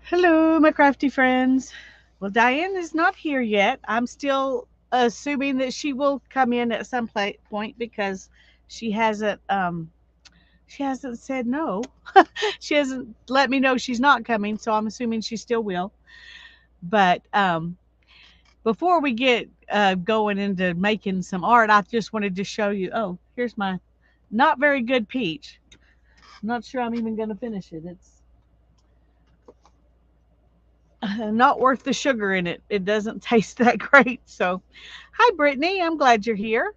Hello, my crafty friends. Well, Diane is not here yet. I'm still assuming that she will come in at some point because she hasn't she hasn't said no. She hasn't let me know she's not coming, so I'm assuming she still will. But before we get going into making some art, I just wanted to show you. Oh, here's my not very good peach. I'm not sure I'm even going to finish it. It's not worth the sugar in it. It doesn't taste that great. So, hi, Brittany. I'm glad you're here.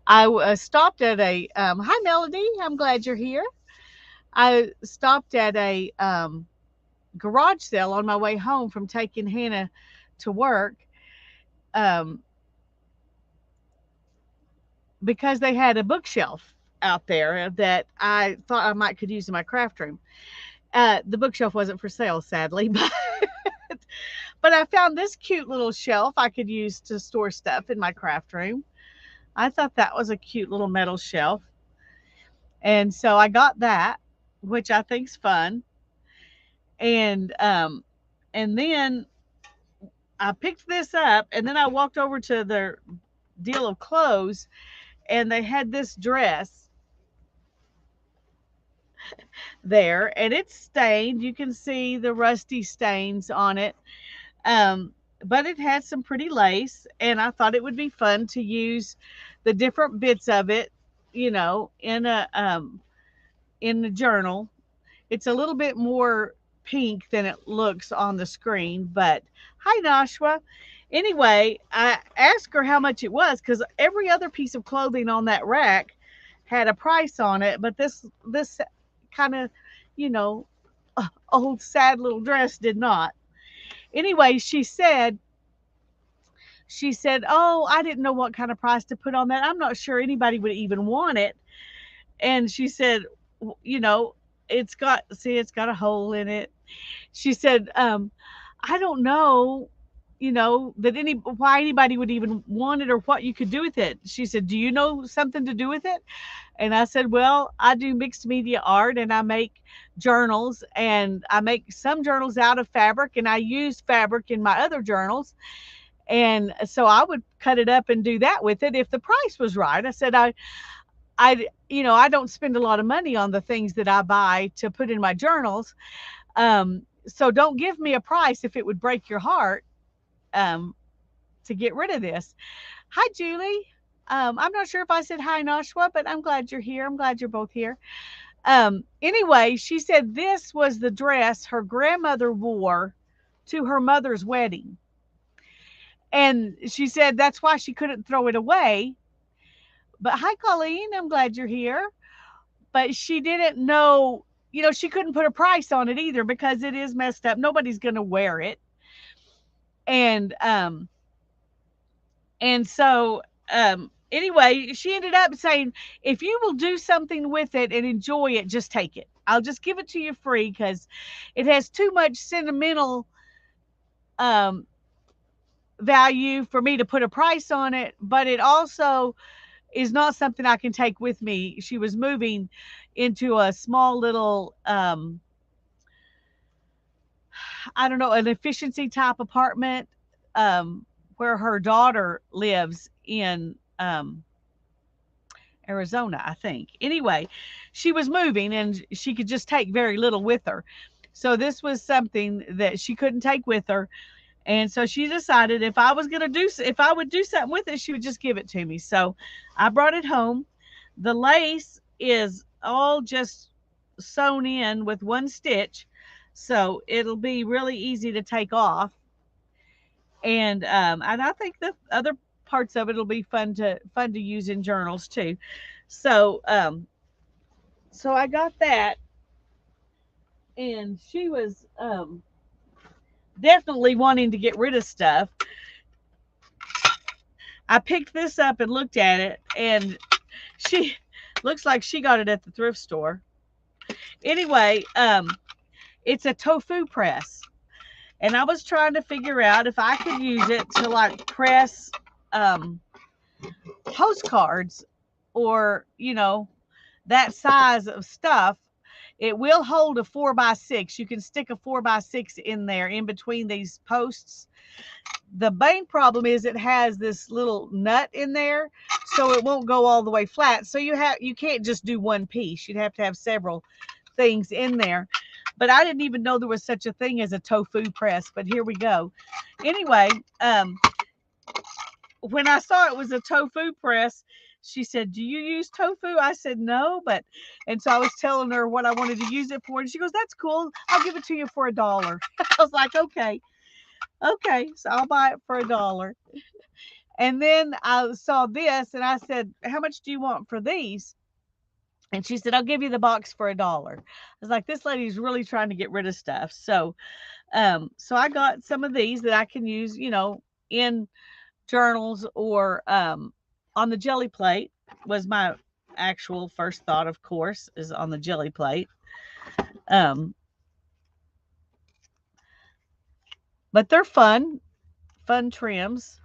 I stopped at a, hi, Melody. I'm glad you're here. I stopped at a garage sale on my way home from taking Hannah to work um, because they had a bookshelf out there that I thought I might could use in my craft room. The bookshelf wasn't for sale, sadly, but I found this cute little shelf I could use to store stuff in my craft room. I thought that was a cute little metal shelf. And so I got that, which I think's fun. And then I picked this up and then I walked over to their deal of clothes and they had this dress there and it's stained. You can see the rusty stains on it. Um but it had some pretty lace and I thought it would be fun to use the different bits of it, in a journal. It's a little bit more pink than it looks on the screen, but hi, Nashua. Anyway, I asked her how much it was because every other piece of clothing on that rack had a price on it, but this kind of, you know, old sad little dress did not. Anyway, she said, "Oh, I didn't know what kind of price to put on that. I'm not sure anybody would even want it." And she said, "You know, it's got a hole in it." She said, "I don't know, that why anybody would even want it or what you could do with it." She said, "Do you know something to do with it?" And I said, "Well, I do mixed media art and I make journals and I make some journals out of fabric and I use fabric in my other journals. And so I would cut it up and do that with it if the price was right." I said, I don't spend a lot of money on the things that I buy to put in my journals. So don't give me a price if it would break your heart um, to get rid of this. Hi, Julie. I'm not sure if I said hi, Nashua, but I'm glad you're here. I'm glad you're both here. Anyway, she said this was the dress her grandmother wore to her mother's wedding. And she said that's why she couldn't throw it away. But hi, Colleen. I'm glad you're here. But she didn't know, she couldn't put a price on it either because it is messed up. Nobody's going to wear it. And anyway, she ended up saying, if you will do something with it and enjoy it, just take it. I'll just give it to you free because it has too much sentimental um, value for me to put a price on it, but it also is not something I can take with me. She was moving into a small little, I don't know, an efficiency type apartment where her daughter lives in Arizona, I think. Anyway, she was moving and she could just take very little with her. So this was something that she couldn't take with her. And so she decided if I would do something with it, she would just give it to me. So I brought it home. The lace is all just sewn in with one stitch. So it'll be really easy to take off. And I think the other parts of it will be fun to use in journals too. So so I got that, and she was definitely wanting to get rid of stuff. I picked this up and looked at it, and she looks like she got it at the thrift store. Anyway, it's a tofu press, and I was trying to figure out if I could use it to like press um, postcards or that size of stuff. It will hold a 4x6. You can stick a 4x6 in there in between these posts. The main problem is it has this little nut in there, so it won't go all the way flat. So you can't just do one piece. You'd have to have several things in there. But I didn't even know there was such a thing as a tofu press, but here we go. Anyway, when I saw it was a tofu press, she said, "Do you use tofu?" I said, "No," and so I was telling her what I wanted to use it for, and she goes, "That's cool. I'll give it to you for $1." I was like, "Okay, okay, so I'll buy it for $1." And then I saw this, and I said, "How much do you want for these?" And she said, "I'll give you the box for $1." I was like, "This lady's really trying to get rid of stuff." So I got some of these that I can use, in journals or on the jelly plate was my actual first thought, of course, is on the jelly plate. Um, but they're fun trims.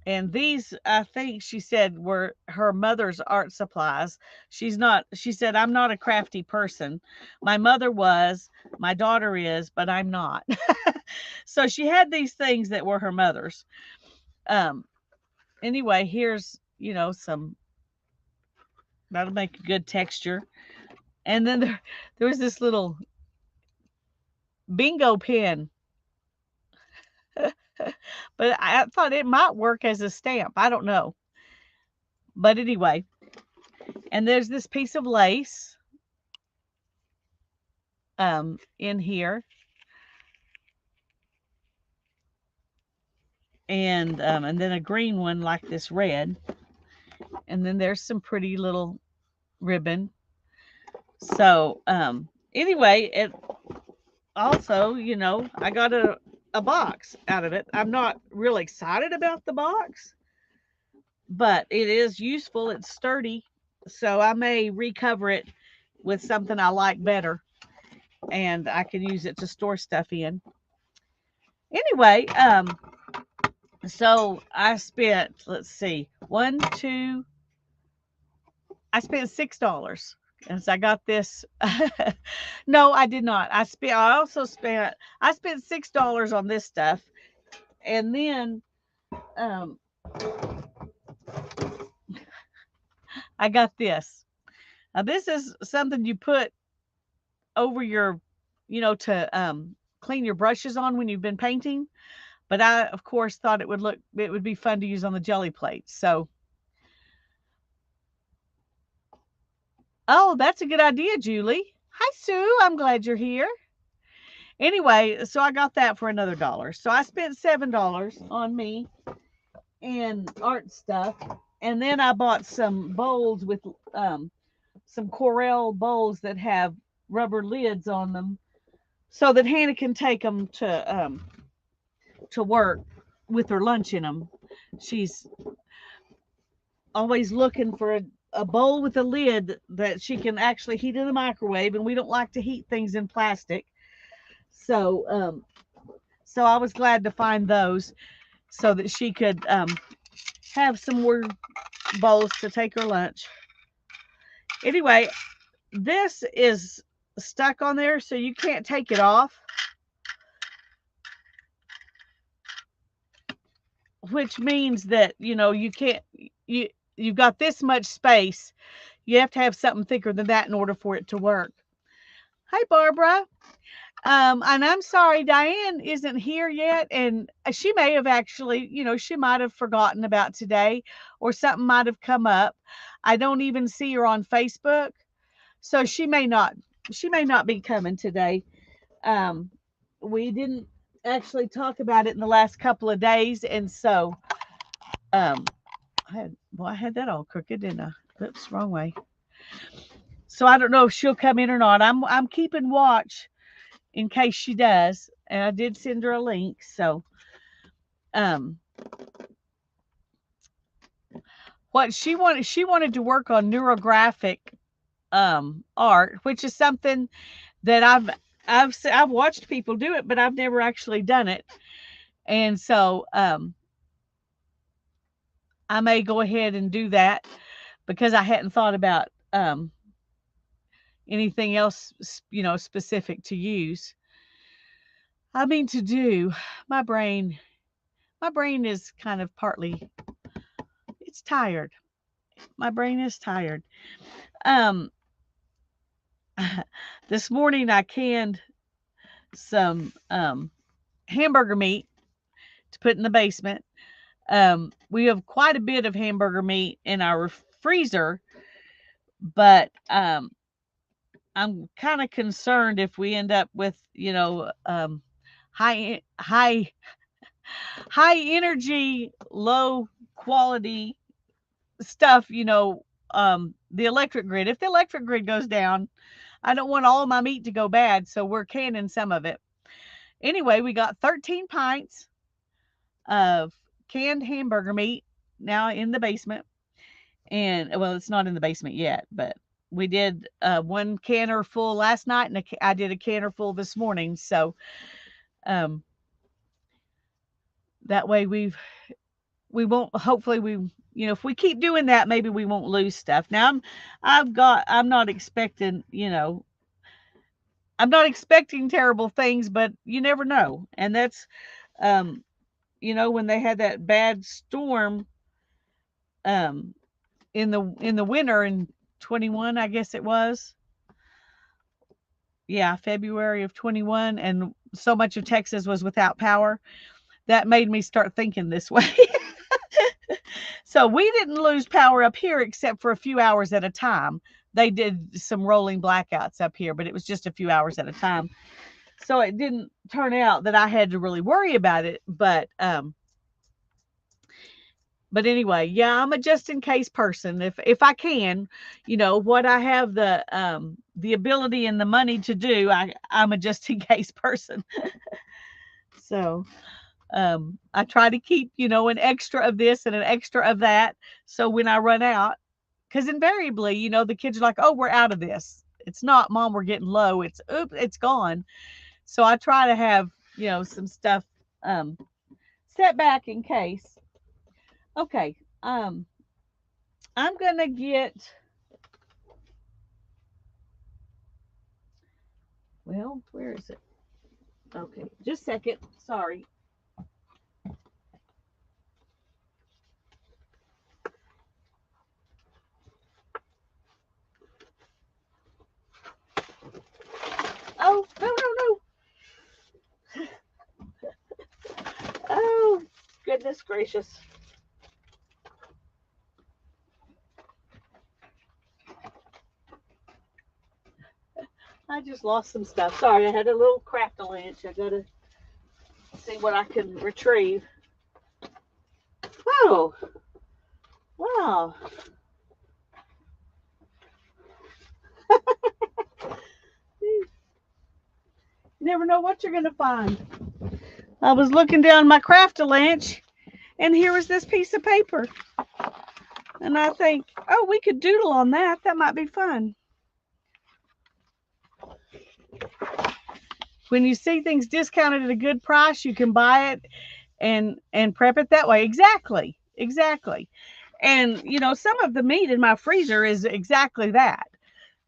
And these, I think she said, were her mother's art supplies. She said, "I'm not a crafty person. My mother was, my daughter is, but I'm not." So she had these things that were her mother's. Um, anyway, here's, some, that'll make a good texture. And then there was this little bingo pen, but I thought it might work as a stamp. I don't know. But anyway, and there's this piece of lace in here. And then a green one like this red. And then there's some pretty little ribbon. So anyway, it also, I got a box out of it. I'm not really excited about the box, but it is useful. It's sturdy. So I may recover it with something I like better, and I can use it to store stuff in. Anyway, so I spent, let's see, I spent $6. And so I got this. No, I did not. I spent $6 on this stuff. And then um, I got this. Now, this is something you put over your, to clean your brushes on when you've been painting. But I, of course, thought it would be fun to use on the jelly plate. So, oh, that's a good idea, Julie. Hi, Sue. I'm glad you're here. Anyway, so I got that for another dollar. So I spent $7 on me and art stuff. And then I bought some bowls with some Corel bowls that have rubber lids on them so that Hannah can take them to work with her lunch in them. She's always looking for a bowl with a lid that she can actually heat in the microwave, and we don't like to heat things in plastic. So I was glad to find those so that she could have some more bowls to take her lunch. Anyway, this is stuck on there, so you can't take it off, which means that you can't you've got this much space. You have to have something thicker than that in order for it to work. Hi, Barbara. And I'm sorry, Diane isn't here yet, and she may have actually, she might have forgotten about today, or something might have come up. I don't even see her on Facebook, so she may not be coming today. Um, we didn't actually talk about it in the last couple of days, and so um, I had that all crooked, didn't I? Oops, wrong way. So I don't know if she'll come in or not. I'm keeping watch in case she does, and I did send her a link. So um, what she wanted to work on neurographic art, which is something that I've watched people do it, but I've never actually done it. And so I may go ahead and do that because I hadn't thought about anything else, specific to use. I mean to do. My brain, my brain is kind of partly, it's tired. My brain is tired. Um, this morning I canned some hamburger meat to put in the basement. We have quite a bit of hamburger meat in our freezer, but I'm kind of concerned if we end up with, high high high energy, low quality stuff, the electric grid. If the electric grid goes down, I don't want all my meat to go bad, so we're canning some of it. Anyway, we got 13 pints of canned hamburger meat now in the basement. And well, it's not in the basement yet, but we did one canner full last night, and I did a canner full this morning. So um, that way we won't. Hopefully, if we keep doing that, maybe we won't lose stuff. Now I'm not expecting, I'm not expecting terrible things, but you never know. And that's um, when they had that bad storm um in the winter in 21, I guess it was. Yeah, February of 21, and so much of Texas was without power. That made me start thinking this way. So we didn't lose power up here except for a few hours at a time. They did some rolling blackouts up here, but it was just a few hours at a time. So it didn't turn out that I had to really worry about it, but anyway, yeah, I'm a just in case person. If I can, what I have the ability and the money to do, I'm a just in case person. So I try to keep, an extra of this and an extra of that. So when I run out, because invariably, the kids are like, oh, we're out of this. It's not, Mom, we're getting low. It's, oops, it's gone. So I try to have, some stuff set back in case. Okay. I'm going to get, well, where is it? Okay. Just a second. Sorry. Oh, no, no, no. Oh, goodness gracious. I just lost some stuff. Sorry, I had a little craft-a-lanch. I gotta see what I can retrieve. Oh, wow. You never know what you're gonna find. I was looking down my craft-a-lanch, and here was this piece of paper. And I think, oh, we could doodle on that. That might be fun. When you see things discounted at a good price, you can buy it and prep it that way. Exactly. Exactly. And some of the meat in my freezer is exactly that.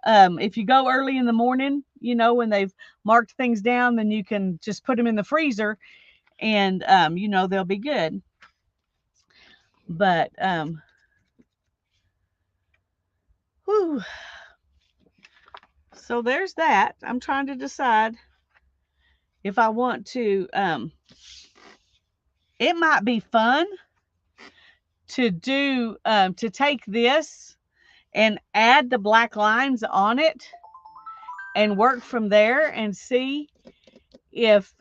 If you go early in the morning, when they've marked things down, then you can just put them in the freezer, and they'll be good. But whew. So there's that. I'm trying to decide if I want to. It might be fun to do to take this and add the black lines on it and work from there and see if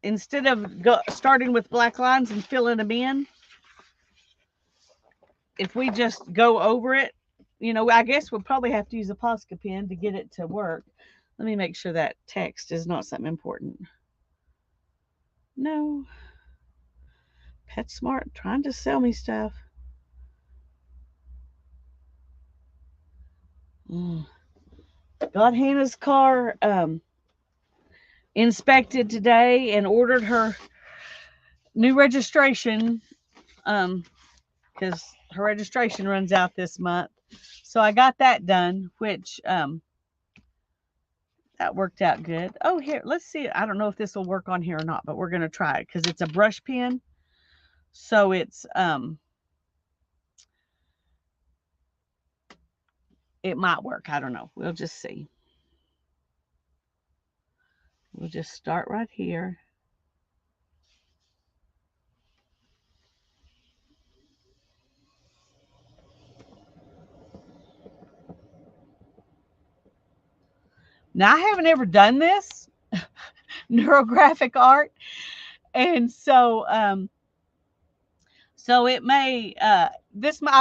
instead of starting with black lines and filling them in, if we just go over it, I guess we'll probably have to use a Posca pen to get it to work. Let me make sure that text is not something important. No. PetSmart trying to sell me stuff. Got Hannah's car inspected today and ordered her new registration because her registration runs out this month. So I got that done, which That worked out good. Oh, here, let's see. I don't know if this will work on here or not, but we're going to try it because it's a brush pen. So it might work. I don't know. We'll just see. We'll just start right here. Now, I haven't ever done this neurographic art, and so it may I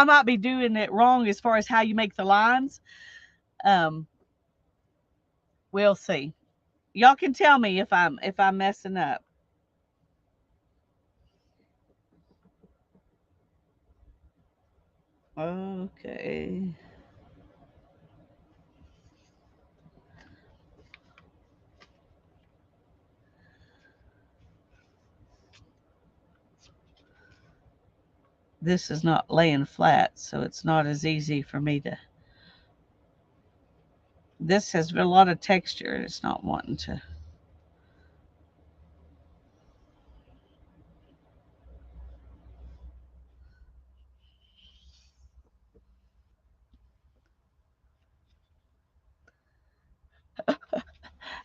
might be doing it wrong as far as how you make the lines. Um, we'll see. Y'all can tell me if I'm messing up. Okay. This is not laying flat, so it's not as easy for me to. This has a lot of texture. It's not wanting to.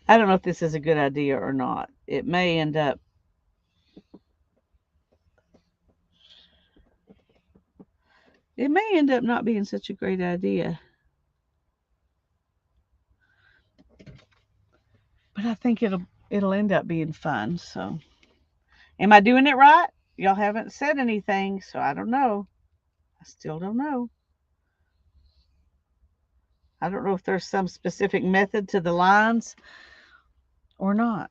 I don't know if this is a good idea or not. It may end up not being such a great idea. But I think it'll end up being fun. So, am I doing it right? Y'all haven't said anything, so I don't know. I still don't know. I don't know if there's some specific method to the lines or not.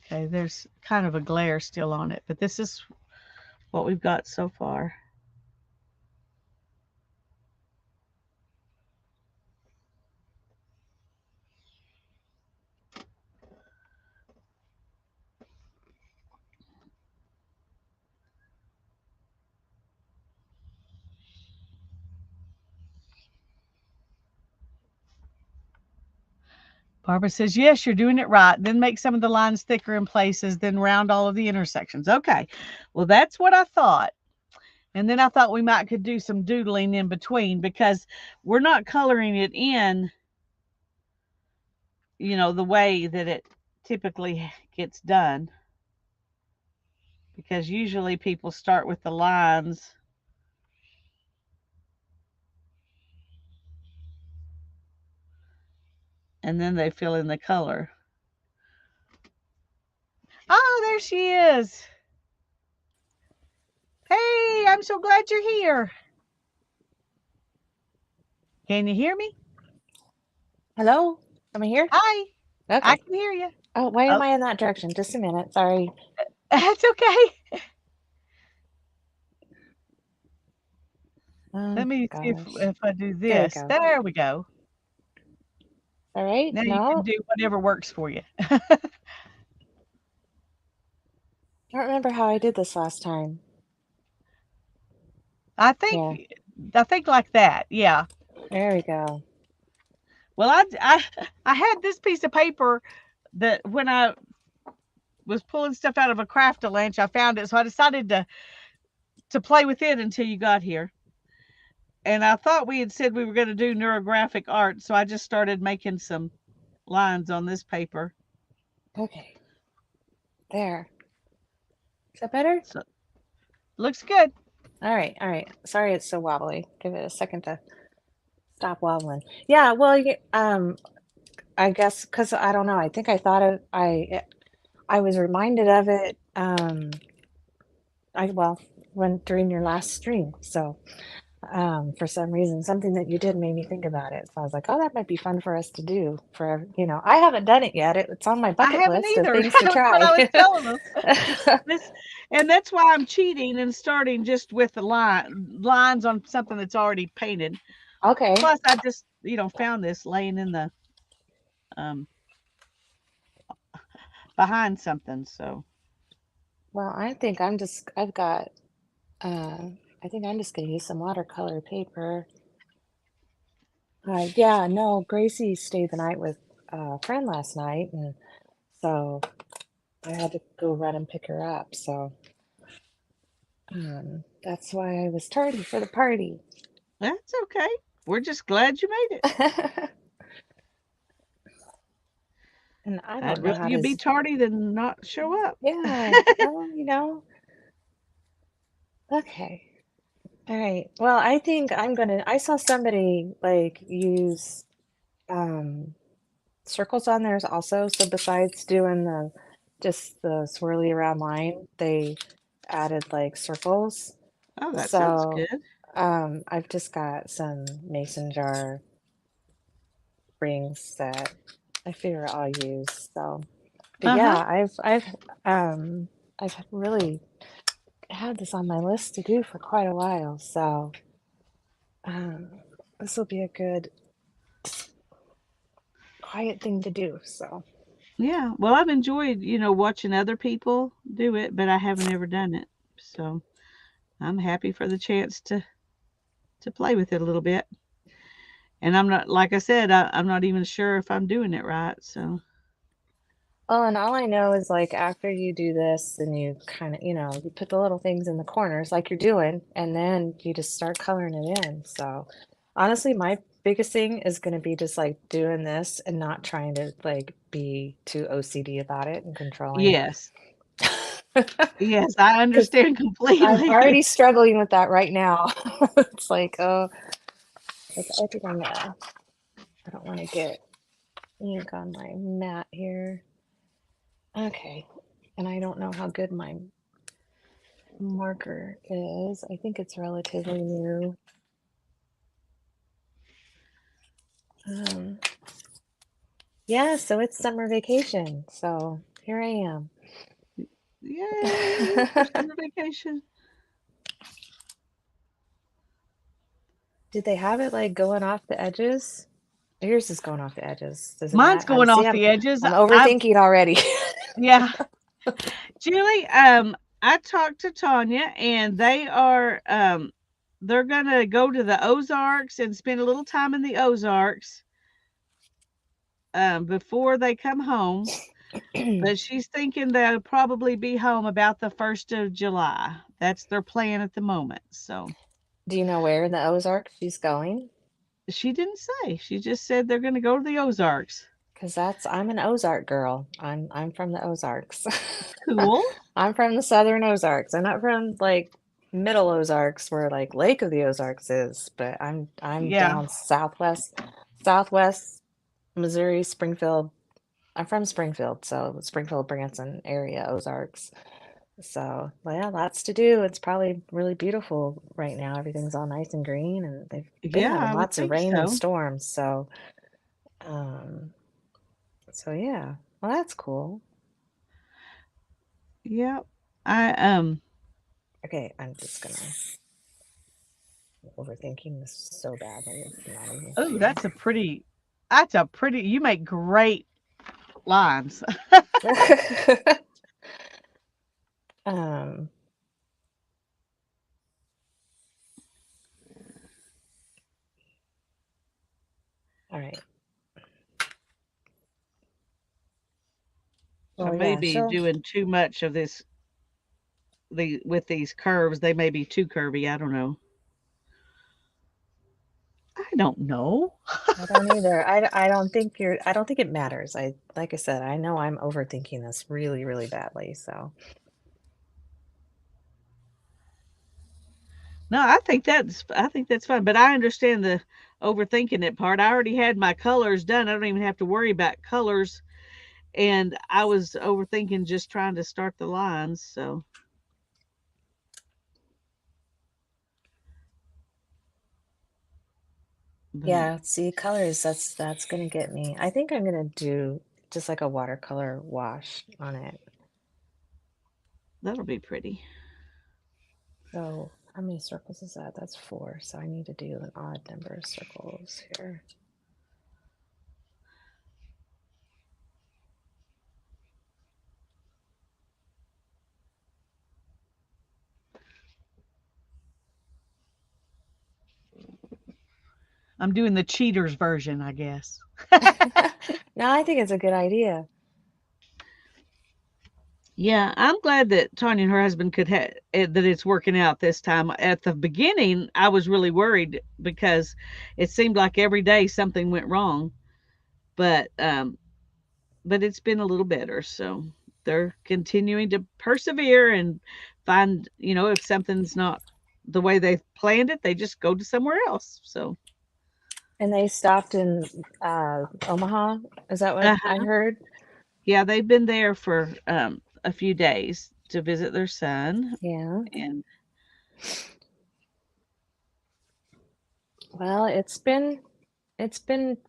Okay, there's kind of a glare still on it, but this is what we've got so far. Barbara says, yes, you're doing it right. Then make some of the lines thicker in places, then round all of the intersections. Okay. Well, that's what I thought. And then I thought we might could do some doodling in between because we're not coloring it in, the way that it typically gets done. Because usually people start with the lines and then they fill in the color. Oh, there she is. Hey, I'm so glad you're here. Can you hear me? Hello? Am I here? Hi, I Okay. can hear you. Oh, why Oh, am I in that direction? Just a minute. Sorry. that's okay. Oh, Let me see if gosh. if I do There we this. go. There we go. All right. Now you can No, do whatever works for you. I don't remember how I did this last time. I think Yeah, I think like that. Yeah. there we go. Well, I had this piece of paper that when I was pulling stuff out of a craft lunch, I found it, so I decided to play with it until you got here. And I thought we had said we were going to do neurographic art, so I just started making some lines on this paper. Okay. There. Is that better? So looks good. All right. All right. Sorry it's so wobbly. Give it a second to stop wobbling. Yeah, well, I guess because I don't know. I think I thought of I was reminded of it well, when during your last stream. So for some reason, something that you did made me think about it. So I was like, oh, that might be fun for us to do I haven't done it yet. It's on my I bucket haven't list of either. things to That's what I try. was telling them. This, and that's why I'm cheating and starting just with the lines on something that's already painted. Okay. Plus, I just found this laying in the um, behind something. So Well, I think I've got, uh, I think I'm just gonna use some watercolor paper. Yeah, no, Gracie stayed the night with a friend last night, and so I had to go run and pick her up. So that's why I was tardy for the party. that's okay. We're just glad you made it. And I I'd don't know rather how you to, be tardy than not show up. yeah, well, okay. All right. Well, I think I saw somebody like use um circles on theirs also. So besides doing just the swirly around line, they added like circles. Oh, that sounds So good. I've just got some mason jar rings that I figure I'll use. So, but Uh huh. yeah, I've really had this on my list to do for quite a while. So um, this will be a good quiet thing to do. So, Yeah. Well, I've enjoyed, watching other people do it, but I haven't ever done it. So I'm happy for the chance to play with it a little bit. And I'm not, like I said, I'm not even sure if I'm doing it right. So well, and all I know is like after you do this, and you kind of, you put the little things in the corners like you're doing, and then you just start coloring it in. So, honestly, my biggest thing is going to be just like doing this and not trying to like be too OCD about it and controlling. yes, yes, I Because understand I'm completely. already struggling with that right now. It's like, oh, I think I don't want to get ink on my mat here. Okay. And I don't know how good my marker is. I think it's relatively new. Um, yeah, so it's summer vacation. So here I am. Yay for summer vacation. Did they have it like going off the edges? Yours is going off the edges. Does it Mine's matter? going See, off the edges. I'm I overthinking already. Yeah, Julie. I talked to Tanya, and they're gonna go to the Ozarks and spend a little time in the Ozarks before they come home. Do But she's thinking they'll probably be home about the 1st of July. That's their plan at the moment. So you know where in the Ozarks she's going? she didn't say. She just said they're going to go to the Ozarks. Because I'm an Ozark girl. I'm from the Ozarks. Cool. I'm from the Southern Ozarks. I'm not from like Middle Ozarks where like Lake of the Ozarks is, but I'm Yeah. down southwest Missouri, Springfield. I'm from Springfield, so Springfield, Branson area, Ozarks. So, well, yeah, lots to do. It's probably really beautiful right now. Everything's all nice and green, and they've been Yeah, having I would lots of think rain and so. storms. Um, so yeah, well, that's cool. Yeah. I Okay, I'm just gonna overthinking this so badly. It's not even Oh, funny. that's a pretty you make great lines. um, all right. I Well, may yeah, be she'll. doing too much of with these curves. They may be too curvy. I don't know. I don't know. I don't either. I don't think I don't think it matters. Like I said, I know I'm overthinking this really, really badly. So, No, I think that's fine, but I understand the overthinking it part. I already had my colors done. I don't even have to worry about colors, and I was overthinking just trying to start the lines. So, but yeah, see, colors, that's gonna get me. I think I'm gonna do just like a watercolor wash on it. that'll be pretty. So, how many circles is that? That's four. So I need to do an odd number of circles here. I'm doing the cheaters version, I guess. No, I think it's a good idea. Yeah, I'm glad that Tanya and her husband that it's working out this time. At the beginning, I was really worried because it seemed like every day something went wrong, but but it's been a little better. So they're continuing to persevere and find, if something's not the way they planned it, they just go to somewhere else. So, And they stopped in Omaha. Is that what I uh-huh. heard? Yeah, they've been there for a few days to visit their son. Yeah. And Well, it's been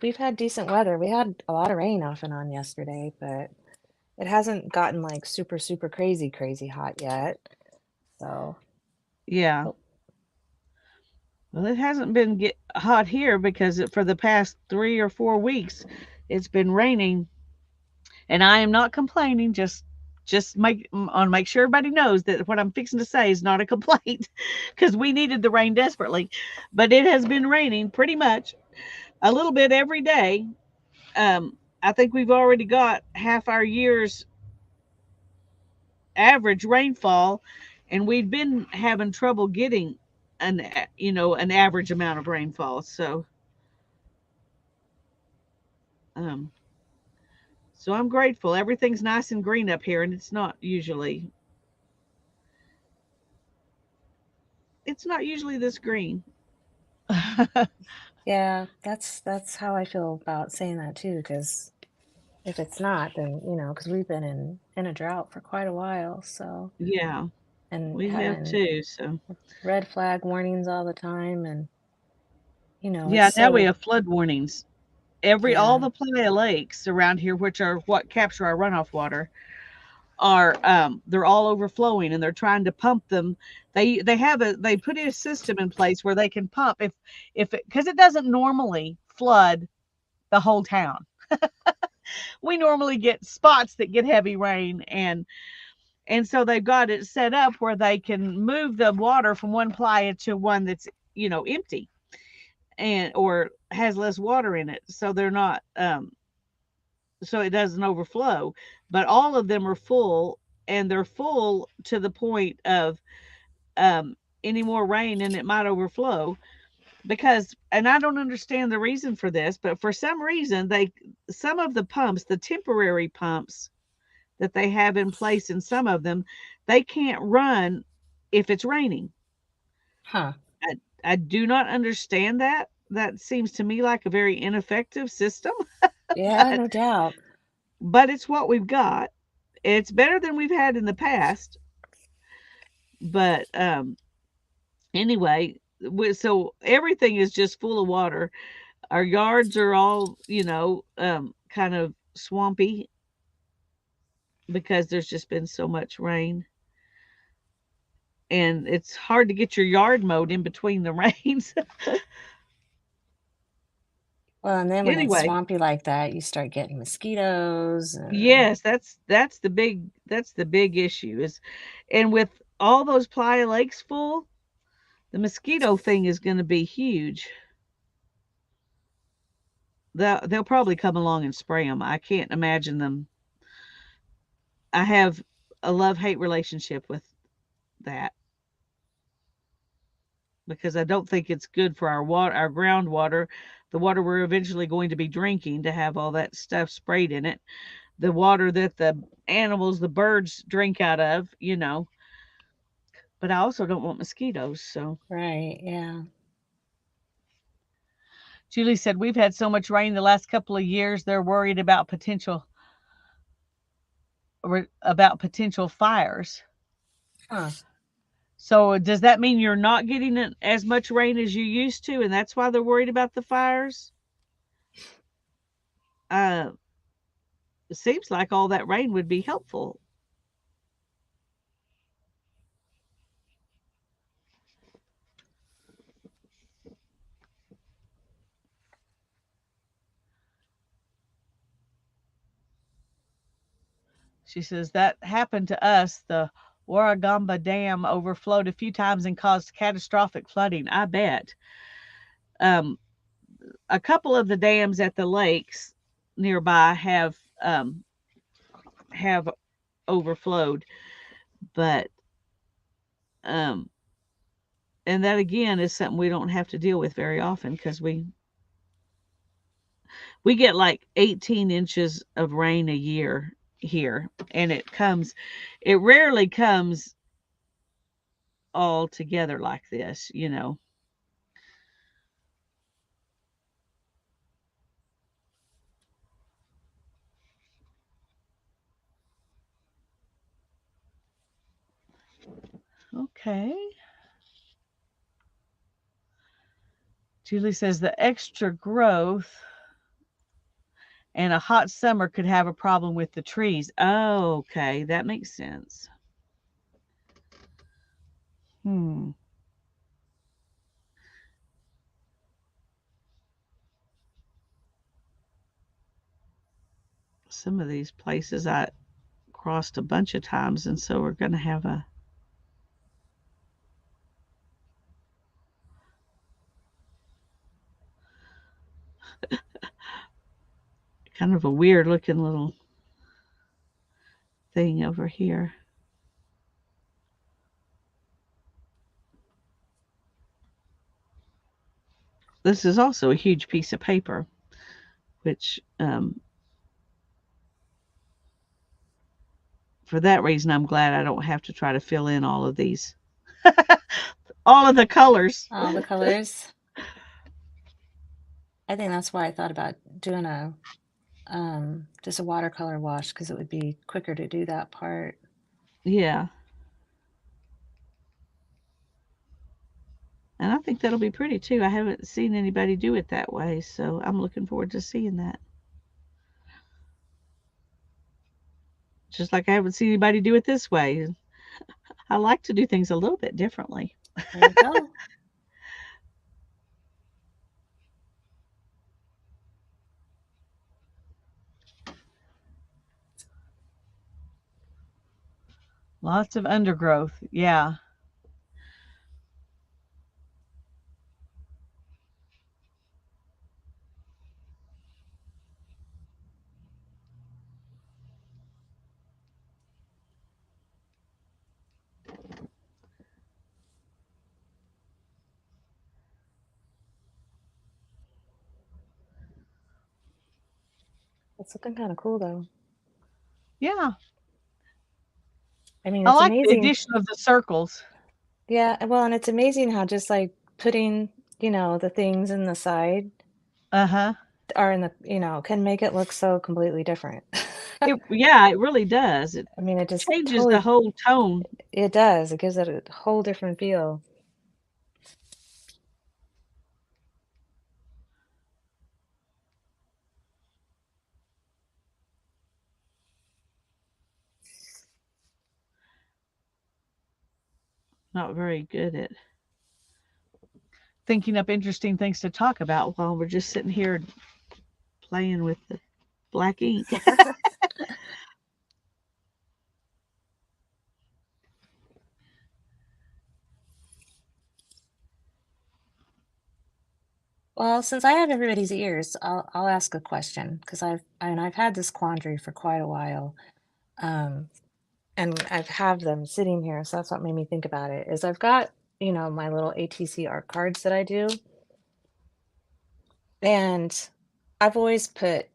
we've had decent weather. We had a lot of rain off and on yesterday, but it hasn't gotten like super super crazy crazy hot yet. So, yeah, oh, well, it hasn't been hot here because for the past 3 or 4 weeks, it's been raining, and I am not complaining. Just want to make sure everybody knows that what I'm fixing to say is not a complaint, because we needed the rain desperately. But it has been raining pretty much a little bit every day. I think we've already got half our year's average rainfall, and we've been having trouble getting an average amount of rainfall. Um, so I'm grateful. Everything's nice and green up here, and it's not usually this green. yeah, that's how I feel about saying that too, because if it's not, then because we've been in a drought for quite a while, so Yeah, and we have having too. So red flag warnings all the time, and it's yeah, now we so have flood warnings. All yeah, the playa lakes around here, which are what capture our runoff water, they're all overflowing, and they're trying to pump them. They put in a system in place where they can pump if it, because it doesn't normally flood the whole town. We normally get spots that get heavy rain, and so they've got it set up where they can move the water from one playa to one that's empty, and or has less water in it, so they're not so it doesn't overflow. But all of them are full, and they're full to the point of um, any more rain and it might overflow. Because, and I don't understand the reason for this, but for some reason, some of the pumps, the temporary pumps that they have in place in some of them, they can't run if it's raining. huh? I, I do not understand that. That seems to me like a very ineffective system, Yeah, but no doubt. it's what we've got. It's better than we've had in the past, but anyway, so everything is just full of water. Our yards are all, kind of swampy because there's just been so much rain, and it's hard to get your yard mowed in between the rains. Well, and then when it's Anyway, swampy like that, you start getting mosquitoes and yes, that's the big issue is, and with all those playa lakes full, the mosquito thing is going to be huge. They'll probably come along and spray them. I can't imagine them. I have a love-hate relationship with that, because I don't think it's good for our water, our groundwater, the water we're eventually going to be drinking, to have all that stuff sprayed in it. The water that the animals, the birds drink out of. But I also don't want mosquitoes. So right, yeah. Julie said we've had so much rain the last couple of years. They're worried about potential fires. Huh. So does that mean you're not getting as much rain as you used to, and that's why they're worried about the fires? Uh, it seems like all that rain would be helpful. She says that happened to us. The Warragamba Dam overflowed a few times and caused catastrophic flooding. I bet. Um, a couple of the dams at the lakes nearby have overflowed, but um and that again is something we don't have to deal with very often because we get like 18 inches of rain a year here, and it rarely comes all together like this. Okay. Julie says the extra growth and a hot summer could have a problem with the trees. Oh, okay, that makes sense. Hmm. Some of these places I crossed a bunch of times, and so we're going to have a kind of a weird looking little thing over here. This is also a huge piece of paper, which for that reason, I'm glad I don't have to try to fill in all of these, all of the colors. All the colors. I think that's why I thought about doing a just a watercolor wash because it would be quicker to do that part. Yeah, and I think that'll be pretty too. I haven't seen anybody do it that way, so I'm looking forward to seeing that. Just like I haven't seen anybody do it this way. I like to do things a little bit differently. There you go. Lots of undergrowth. Yeah. It's looking kind of cool though. Yeah. I mean, I it's like the amazing. addition of the circles. Yeah, well, and it's amazing how just like putting, the things in the side Uh-huh. are in can make it look so completely different. Yeah, it really does. It I mean, it just changes the totally, whole tone. it does. It gives it a whole different feel. Not very good at thinking up interesting things to talk about while we're just sitting here playing with the black ink. Well, since I have everybody's ears, I'll ask a question because I've had this quandary for quite a while. Um, and I've have them sitting here, so that's what made me think about it. Is I've got, my little ATC art cards that I do, and I've always put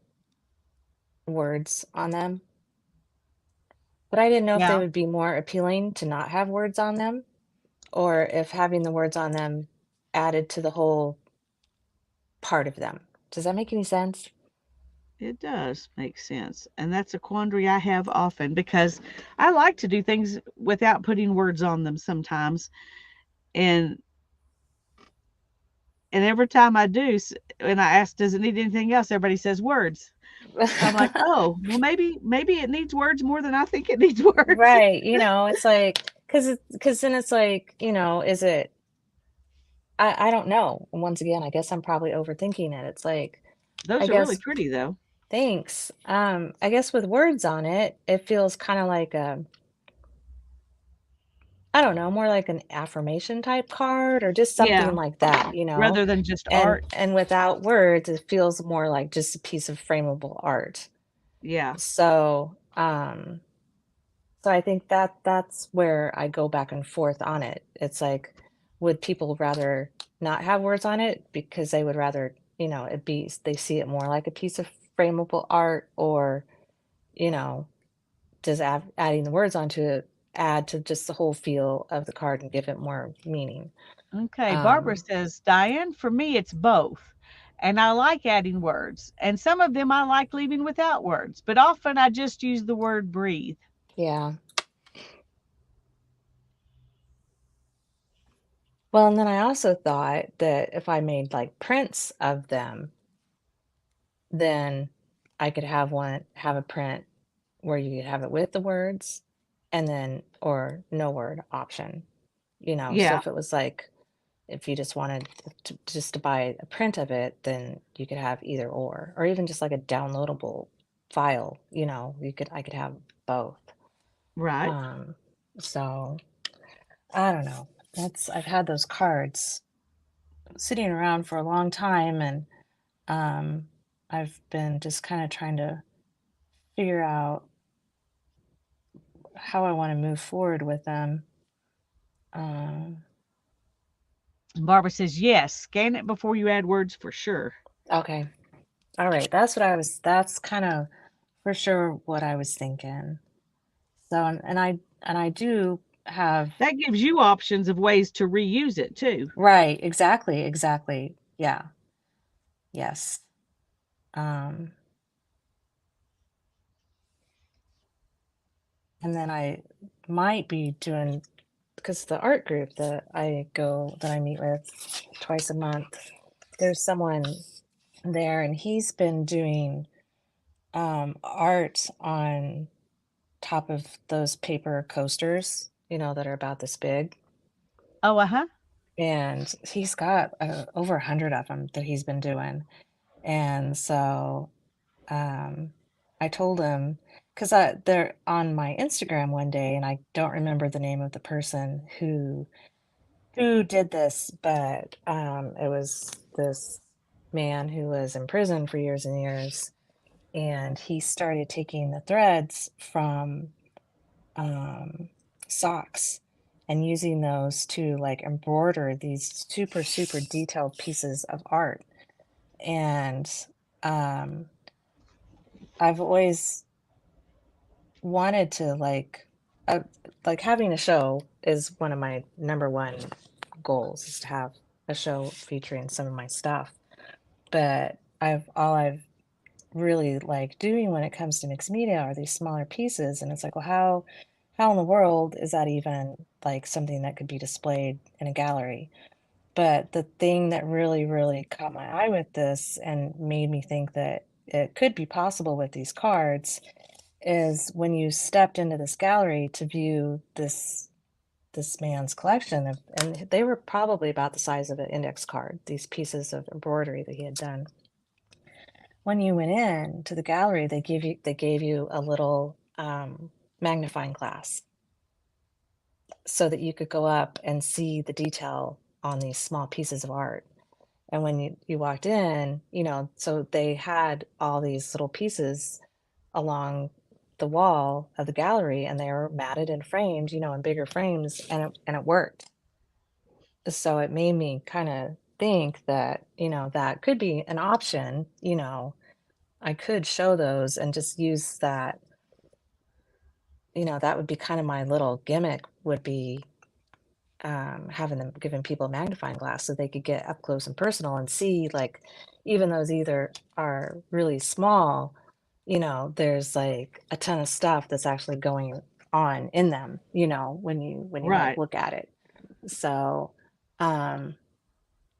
words on them, but I didn't know if they Yeah, would be more appealing to not have words on them, or if having the words on them added to the whole part of them. Does that make any sense? it does make sense. And that's a quandary I have often because I like to do things without putting words on them sometimes. And and every time I do, and I ask, does it need anything else? Everybody says words. I'm like, oh, well, maybe it needs words more than I think it needs words. Right, it's like, because then it's like, is it I don't know. Once again, I guess I'm probably overthinking it. It's like, I Those are really guess pretty, though. thanks. I guess with words on it, it feels kind of like I don't know, more like an affirmation type card or just something Yeah, like that, you know? rather than just And art. without words, it feels more like just a piece of frameable art. Yeah. So, so I think that that's where I go back and forth on it. It's like, would people rather not have words on it because they would rather, it be they see it more like a piece of frameable art, or, you know, does adding the words onto it add to just the whole feel of the card and give it more meaning? Okay. Barbara Um, says, Diane, for me, it's both. And I like adding words. And some of them I like leaving without words. But often I just use the word breathe. yeah. Well, and then I also thought that if I made like prints of them, then I could have a print where you could have it with the words and then, or no word option, So Yeah. if it was like, if you just wanted to buy a print of it, then you could have either or even just like a downloadable file, I could have both. Right. Um, so I don't know. I've had those cards sitting around for a long time, and um, I've been just kind of trying to figure out how I want to move forward with them. Um, Barbara says, yes, scan it before you add words for sure. okay. All right. That's kind of for sure what I was thinking. So, and I do have, That gives you options of ways to reuse it too. right, exactly, exactly. Yeah. Yes. Um, and then I might be doing, because the art group that I meet with twice a month, there's someone there and he's been doing art on top of those paper coasters, that are about this big. Oh, uh huh. And he's got over 100 of them that he's been doing. And so um, I told him, because they're on my Instagram one day, and I don't remember the name of the person who did this, but it was this man who was in prison for years and years, and he started taking the threads from um, socks and using those to like embroider these super super detailed pieces of art. And um, I've always wanted to uh, like having a show is one of my number one goals, is to have a show featuring some of my stuff. But I've really like doing when it comes to mixed media are these smaller pieces, and it's like, well, how in the world is that even like something that could be displayed in a gallery? But the thing that really really caught my eye with this and made me think that it could be possible with these cards is when you stepped into this gallery to view this man's collection of, and they were probably about the size of an index card, these pieces of embroidery that he had done. When you went in to the gallery, they gave you a little magnifying glass so that you could go up and see the detail on these small pieces of art. And when you walked in, so they had all these little pieces along the wall of the gallery, and they were matted and framed, in bigger frames, and it worked. So it made me kind of think that, that could be an option. I could show those and just use that. That would be kind of my little gimmick, would be having them giving people a magnifying glass so they could get up close and personal and see, like, even those either are really small, there's like a ton of stuff that's actually going on in them, when you like Right. look at it. So, um,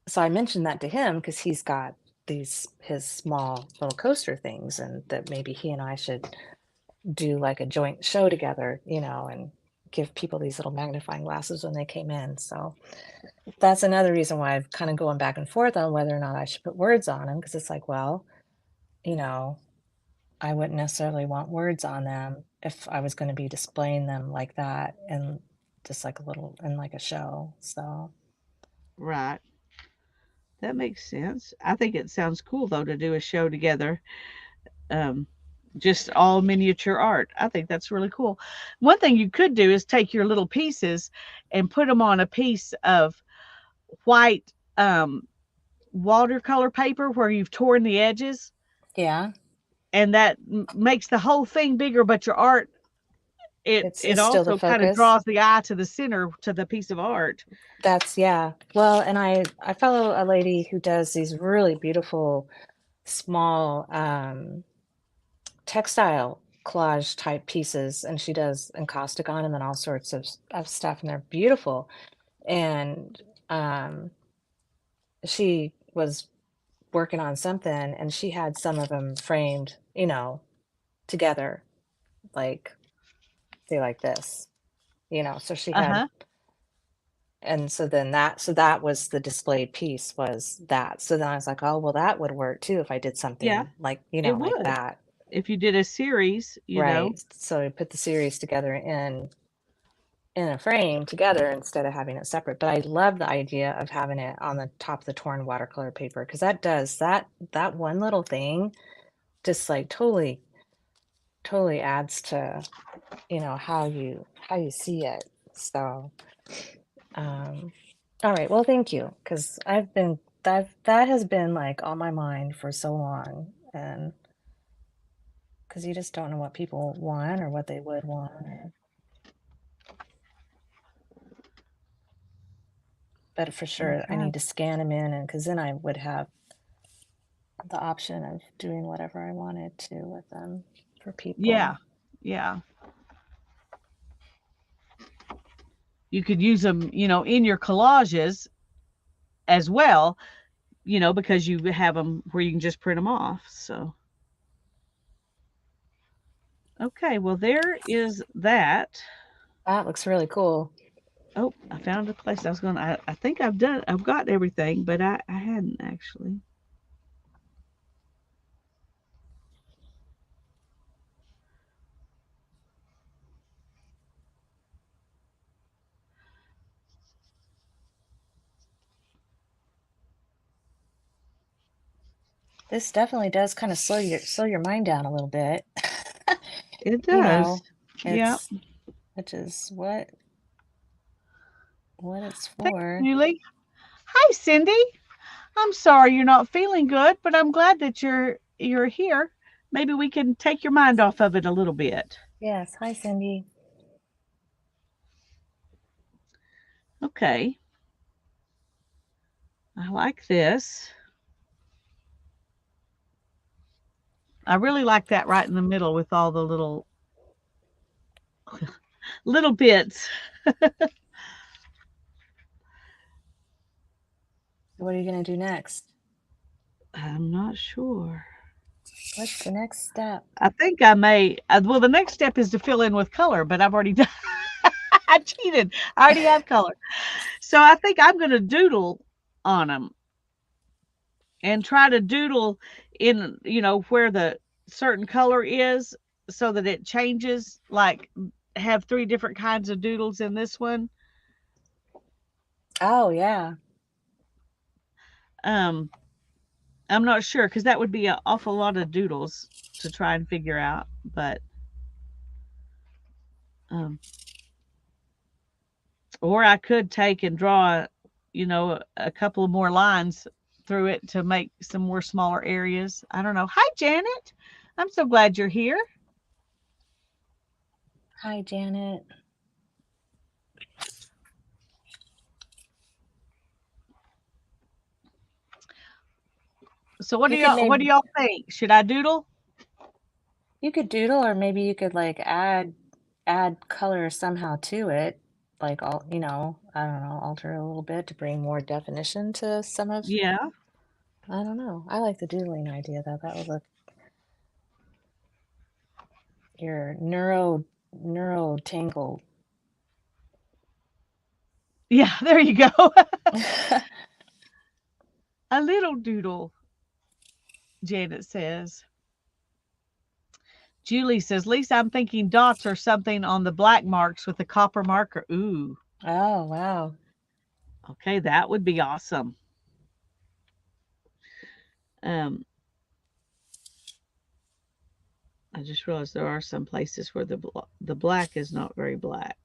so I mentioned that to him because he's got his small little coaster things, and that maybe he and I should do like a joint show together, and give people these little magnifying glasses when they came in. So that's another reason why I've kind of going back and forth on whether or not I should put words on them, because it's like, well, you know, I wouldn't necessarily want words on them if I was going to be displaying them like that, and just like a little in like a show. So Right. That makes sense. I think it sounds cool though to do a show together. Um, just all miniature art. I think that's really cool. One thing you could do is take your little pieces and put them on a piece of white watercolor paper where you've torn the edges, yeah, and that makes the whole thing bigger. But your art, it it's still the also kind of focus. draws the eye to the center to the piece of art. That's yeah. Well, and I follow a lady who does these really beautiful small textile collage type pieces, and she does encaustic on them and all sorts of stuff, and they're beautiful. And um, she was working on something, and she had some of them framed, together, like say like this, So she Uh had, huh. and so that was the displayed piece was that. So then I was like, oh well, that would work too if I did Yeah, something like it like would that. if you did a series. Right. So I put the series together in a frame together instead of having it separate. But I love the idea of having it on the top of the torn watercolor paper because that one little thing just like totally adds to how you see it. So all right, well thank you because that has been like on my mind for so long, and because you just don't know what people want or what they would want but for sure I Okay. need to scan them in, and because then I would have the option of doing whatever I wanted to with them for Yeah. people. Yeah. You could use them, in your collages as well, because you have them where you can just print them off. So, okay. Well, there is that. That looks really cool. Oh, I found a place I was going to, I think I've got everything, but I hadn't actually. This definitely does kind of slow your mind down a little bit. It you does. know, Yeah. it's which is what it's Thanks, for. Julie. Hi, Cindy. I'm sorry you're not feeling good, but I'm glad that you're here. Maybe we can take your mind off of it a little bit. Yes, hi Cindy. Okay. I like this. I really like that right in the middle with all the little bits. What are you gonna do next? I'm not sure. What's the next step? I think I may. Well, the next step is to fill in with color, but I've already done. I cheated. I already have color, so I think I'm going to doodle on them and try to doodle in, where the certain color is, so that it changes. Like have three different kinds of doodles in this one. Oh yeah. Um, I'm not sure because that would be an awful lot of doodles to try and figure out, but um, or I could take and draw, a couple of more lines through it to make some more smaller areas. I don't know. Hi, Janet. I'm so glad you're here. Hi Janet. So what do You could y'all what do maybe y'all think? Should I doodle? you could doodle, or maybe you could like add color somehow to it. Like all I don't know, alter it a little bit to bring more definition to some of Yeah. I don't know. I like the doodling idea though. That would look your neuro tangled. Yeah, there you go. A little doodle, Janet says. Julie says, Lisa, I'm thinking dots or something on the black marks with a copper marker. Ooh, Oh, wow. okay, that would be awesome. Um, I just realized there are some places where the black is not very black.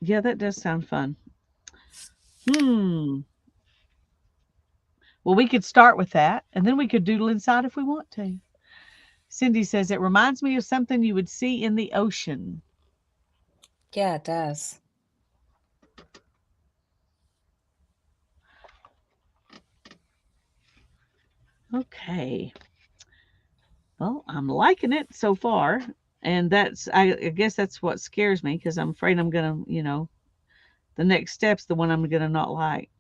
Yeah, that does sound fun. Hmm. Well, we could start with that, and then we could doodle inside if we want to. Cindy says it reminds me of something you would see in the ocean. Yeah, it does. Okay. Well, I'm liking it so far, and I guess that's what scares me because I'm afraid I'm gonna, the next step's the one I'm gonna not like.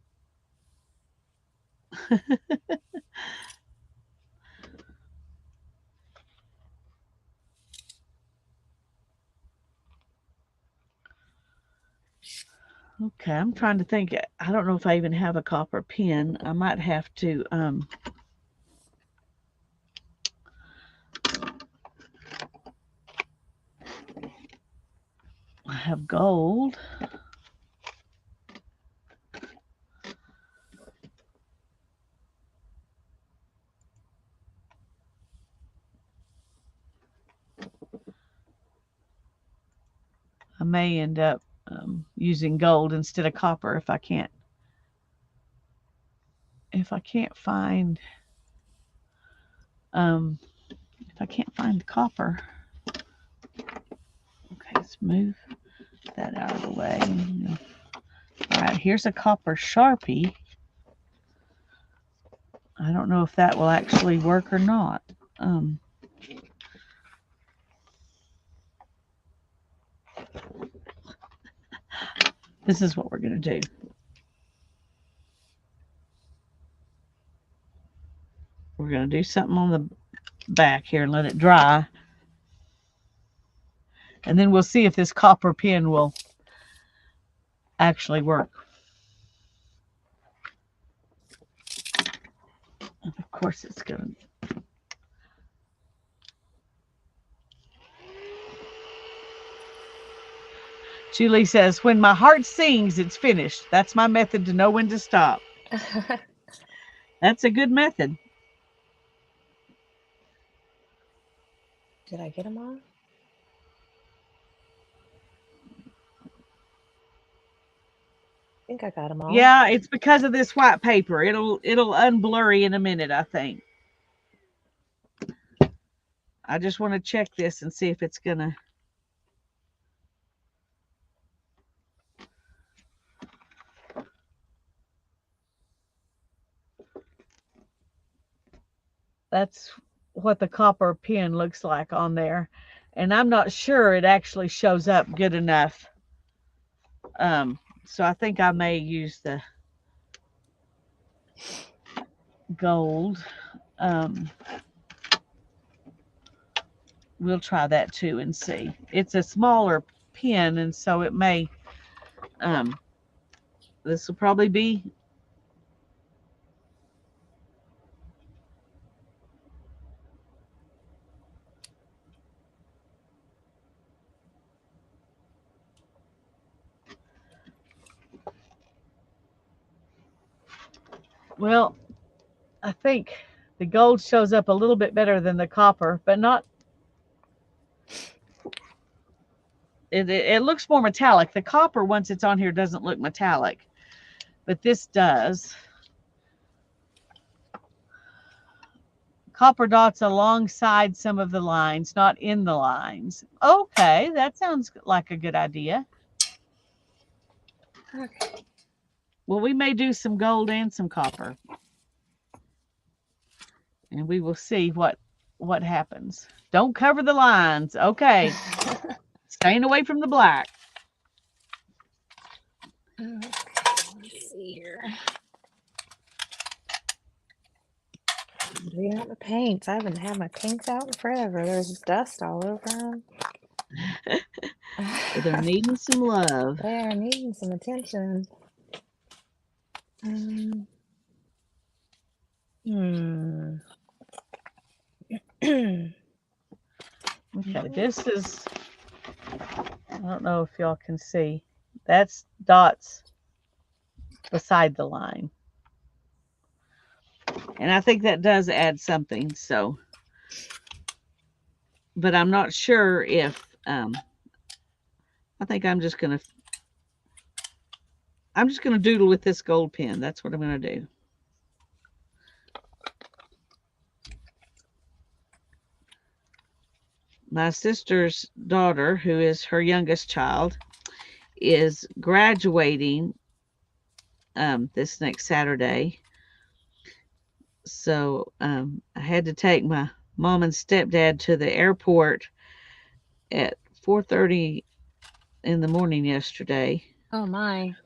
Okay, I'm trying to think. I don't know if I even have a copper pen. I might have to I have gold. I may end up using gold instead of copper if I can't find um, if I can't find the copper. Okay, let's move that out of the way. All right, here's a copper Sharpie. I don't know if that will actually work or not. Um, this is what we're going to do. We're going to do something on the back here and let it dry. And then we'll see if this copper pen will actually work. And of course, it's going to. Julie says, when my heart sings, it's finished. That's my method to know when to stop. That's a good method. Did I get them all? I think I got them all. Yeah, it's because of this white paper. It'll unblurry in a minute, I think. I just want to check this and see if it's gonna. That's what the copper pen looks like on there, and I'm not sure it actually shows up good enough. So I think I may use the gold. Um, we'll try that too and see. It's a smaller pen, and so it may. Um, this will probably be. Well, I think the gold shows up a little bit better than the copper, but not. It looks more metallic. The copper, once it's on here, doesn't look metallic, but this does. Copper dots alongside some of the lines, not in the lines. Okay, that sounds like a good idea. Okay. Well, we may do some gold and some copper, and we will see what happens. Don't cover the lines. Okay, staying away from the black. Okay, let's see here. Reading out the paints. I haven't had my paints out in forever. There's dust all over them. They're needing some love. They are needing some attention. Hmm. Okay, this is, I don't know if y'all can see. That's dots beside the line. And I think that does add something. So, but I'm not sure if, I think I'm just going to doodle with this gold pen. That's what I'm going to do. My sister's daughter, who is her youngest child, is graduating this next Saturday. So I had to take my mom and stepdad to the airport at 4:30 in the morning yesterday. Oh my.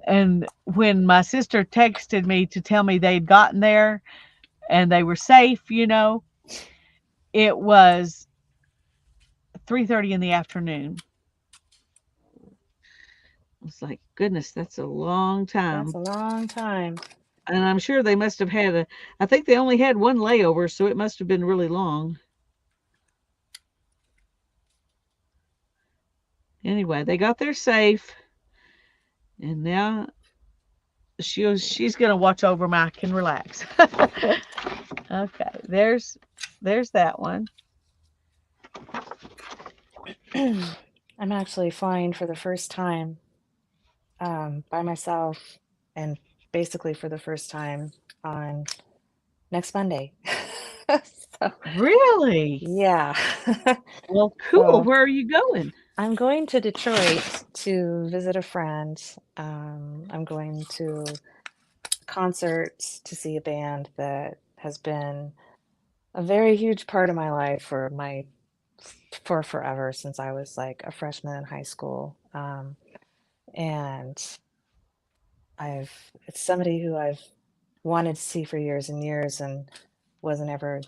And when my sister texted me to tell me they'd gotten there and they were safe, it was 3:30 in the afternoon. I was like, goodness, that's a long That's time. a long time. And I'm sure they must have had I think they only had one layover, so it must have been really long. Anyway, they got there safe, and now she's gonna watch over my I can relax. Okay, there's that one. I'm actually flying for the first time by myself and basically for the first time on next Monday. So, Really? yeah. Well, cool. So Where are you going? I'm going to Detroit to visit a friend. I'm going to a concert to see a band that has been a very huge part of my life for forever since I was like a freshman in high school. And it's somebody who I've wanted to see for years and years and wasn't ever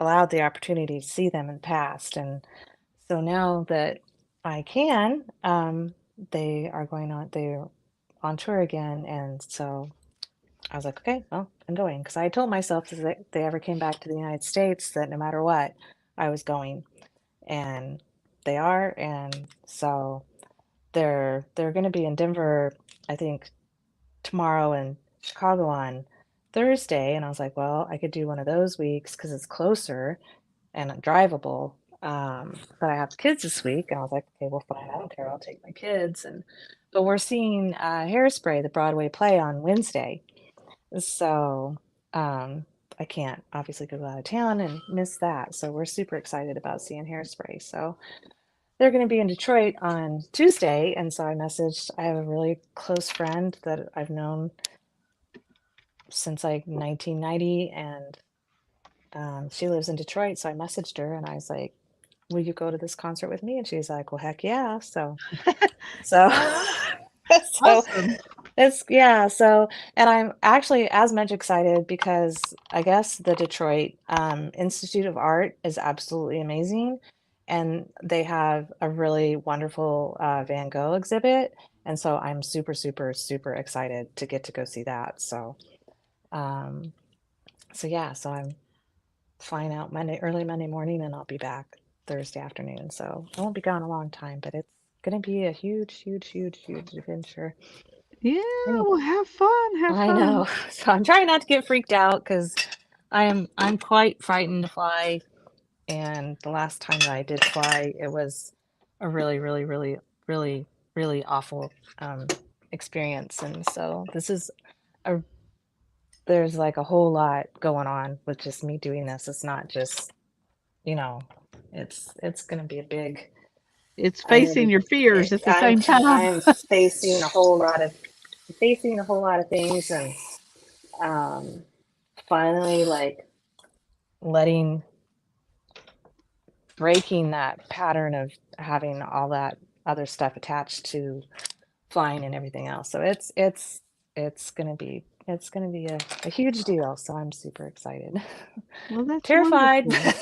allowed the opportunity to see them in the past. And so now that I can, they're on tour again. And so I was like, okay, well, I'm going. Because I told myself that if they ever came back to the United States, that no matter what, I was going. And they are. And so they're going to be in Denver, I think, tomorrow and Chicago on Thursday. And I was like, well, I could do one of those weeks because it's closer and drivable. But I have kids this week, and I was like, okay, well, fine, I don't care. I'll take my kids. But we're seeing Hairspray, the Broadway play, on Wednesday. So I can't obviously go out of town and miss that. So we're super excited about seeing Hairspray. So they're going to be in Detroit on Tuesday. And so I have a really close friend that I've known since like 1990, and she lives in Detroit. So I messaged her and I was like, will you go to this concert with me? And she's like, well, heck yeah. So, so Awesome. yeah. So, and I'm actually as much excited because I guess the Detroit Institute of Art is absolutely amazing. And they have a really wonderful Van Gogh exhibit. And so I'm super, super, super excited to go see that. Um, so yeah, so I'm flying out early Monday morning, and I'll be back Thursday afternoon. So I won't be gone a long time, but it's going to be a huge, huge, huge, huge adventure. Yeah, Any, well, have fun. Have I fun. know. So I'm trying not to get freaked out because I'm quite frightened to fly. And the last time that I did fly, it was a really, really, really, really, really awful um, experience. And so a there's like a whole lot going on with just me doing this. It's not just, you know, it's going to be a big. It's I'm facing gonna your fears at the same time. I'm facing a whole lot of things, and um, finally like letting breaking that pattern of having all that other stuff attached to flying and everything else. So it's gonna be a huge deal. So I'm super excited. Well, that's Terrified. wonderful.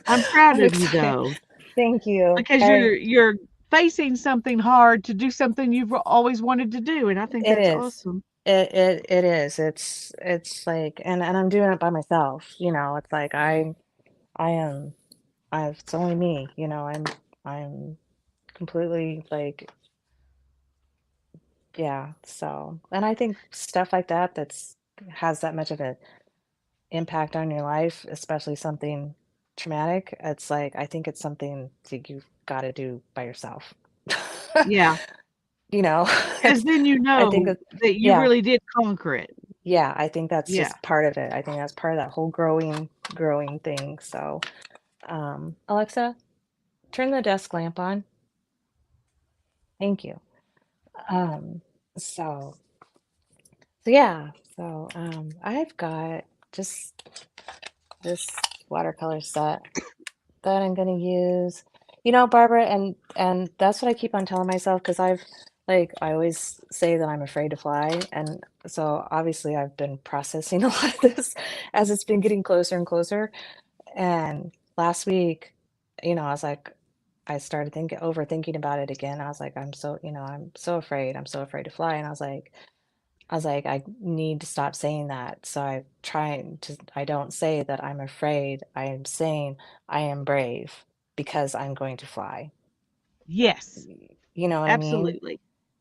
I'm proud I'm of you excited. though, Thank you. because you're facing something hard to do something you've always wanted to do, and I think It that's is. awesome. It is. It's like, and I'm doing it by myself, you know. It's like I am it's only me, you know. I'm completely like, yeah. So, and I think stuff like that that's has that much of an impact on your life, especially something traumatic, it's like I think it's something that you've got to do by yourself. Yeah, You know, because it's then you I think know it, that you yeah, really did conquer it. yeah, I think that's Yeah. just part of it. I think that's part of that whole growing thing. So, Alexa, turn the desk lamp on. Thank you. Um, so so yeah, I've got just this watercolor set that I'm gonna use. You know, Barbara, and that's what I keep on telling myself because I always say that I'm afraid to fly, and so obviously I've been processing a lot of this as it's been getting closer and closer. And last week, you know, I started thinking overthinking about it again. I was like, I'm so afraid. I'm so afraid to fly. And I was like, I need to stop saying that. So I don't say that I'm afraid. I am saying I am brave because I'm going to fly. Yes, You know what I mean? absolutely.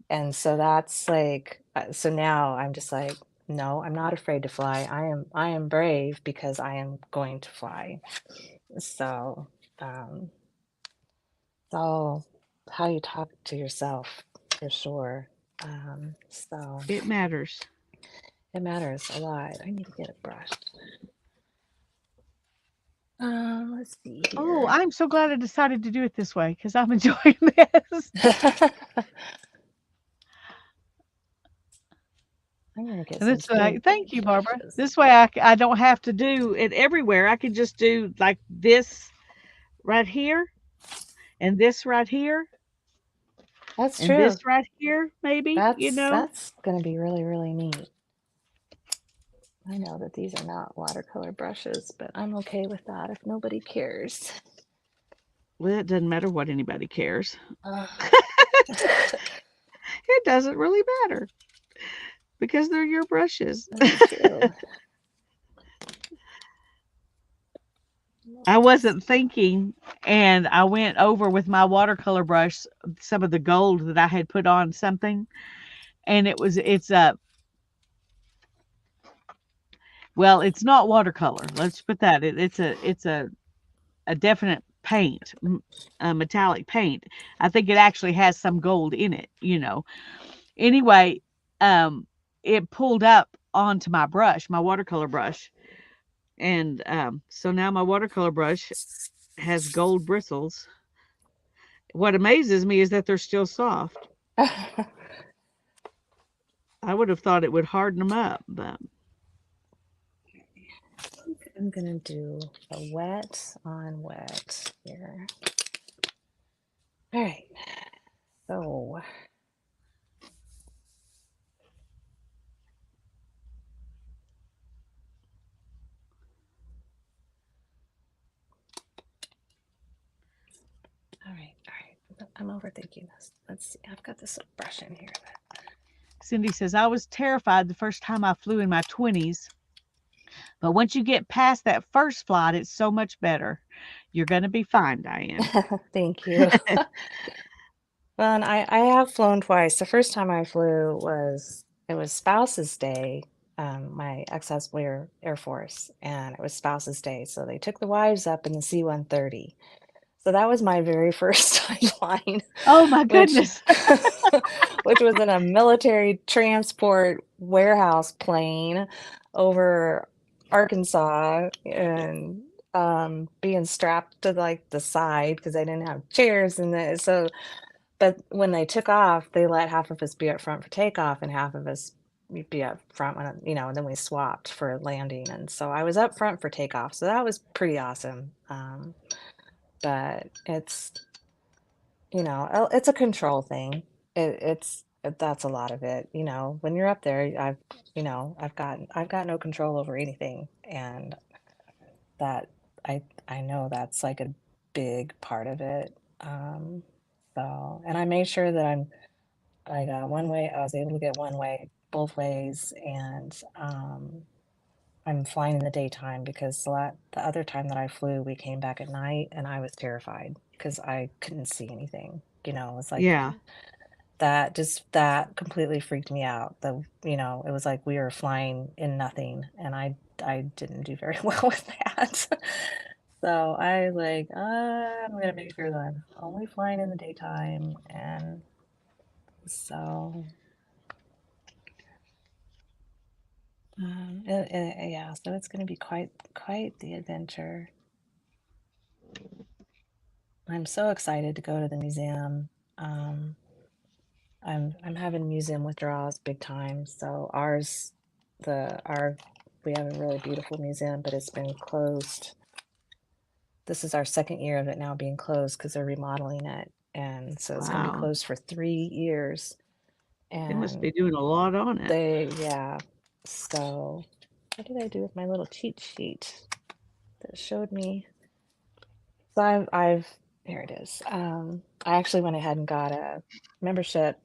And so that's like, so now I'm just like, no, I'm not afraid to fly. I am brave because I am going to fly. So, um, it's all how you talk to yourself for sure. So It matters. it matters a lot. I need to get a brush. Let's see Oh, here. I'm so glad I decided to do it this way because I'm enjoying this. I'm gonna get And some this way, pink thank you, Barbara. brushes. This way, I don't have to do it everywhere. I can just do like this right here, and this right here, That's and true. this right here, maybe, you know? That's gonna be really, really neat. I know that these are not watercolor brushes, but I'm okay with that if nobody cares. Well, it doesn't matter what anybody cares. Uh, It doesn't really matter because they're your brushes. that's true. I wasn't thinking, and I went over with my watercolor brush some of the gold that I had put on something, and it's a well, it's not watercolor. Let's put that. It's a definite paint, a metallic paint. I think it actually has some gold in it, you know. Anyway, um, it pulled up onto my brush, my watercolor brush, and so now my watercolor brush has gold bristles. What amazes me is that they're still soft. I would have thought it would harden them up, but I'm gonna do a wet on wet here. All right, so all right. I'm overthinking this. Let's see. I've got this brush in here. Cindy says I was terrified the first time I flew in my 20s, but once you get past that first flight, it's so much better. You're going to be fine, Diane. Thank you. Well, and I have flown twice. The first time I flew was it was Spouse's Day. My ex-husband we were Air Force, and it was Spouse's Day, so they took the wives up in the C-130. So that was my very first time flying, Oh my which goodness. which was in a military transport warehouse plane over Arkansas and being strapped to like the side because I didn't have chairs in the so but when they took off, they let half of us be up front for takeoff and half of us be up front when, you know, and then we swapped for landing. And so I was up front for takeoff. So that was pretty awesome. But it's, you know, it's a control thing. That's a lot of it. You know, when you're up there, I've got no control over anything. And that I know that's like a big part of it. And I made sure that I got one way. I was able to get one way both ways, and I'm flying in the daytime because the other time that I flew, we came back at night, and I was terrified because I couldn't see anything. It was like Yeah. that completely freaked me out. It was like we were flying in nothing, and I didn't do very well with that. So I was like, I'm gonna make sure that I'm only flying in the daytime, and so yeah, so it's gonna be quite the adventure. I'm so excited to go to the museum. Um, I'm having museum withdrawals big time. So our we have a really beautiful museum, but it's been closed. This is our second year of it now being closed because they're remodeling it, and so it's going to be Wow. closed for 3 years. They must And be doing a lot on it. yeah. So what did I do with my little cheat sheet that showed me? So I've here it is. I actually went ahead and got a membership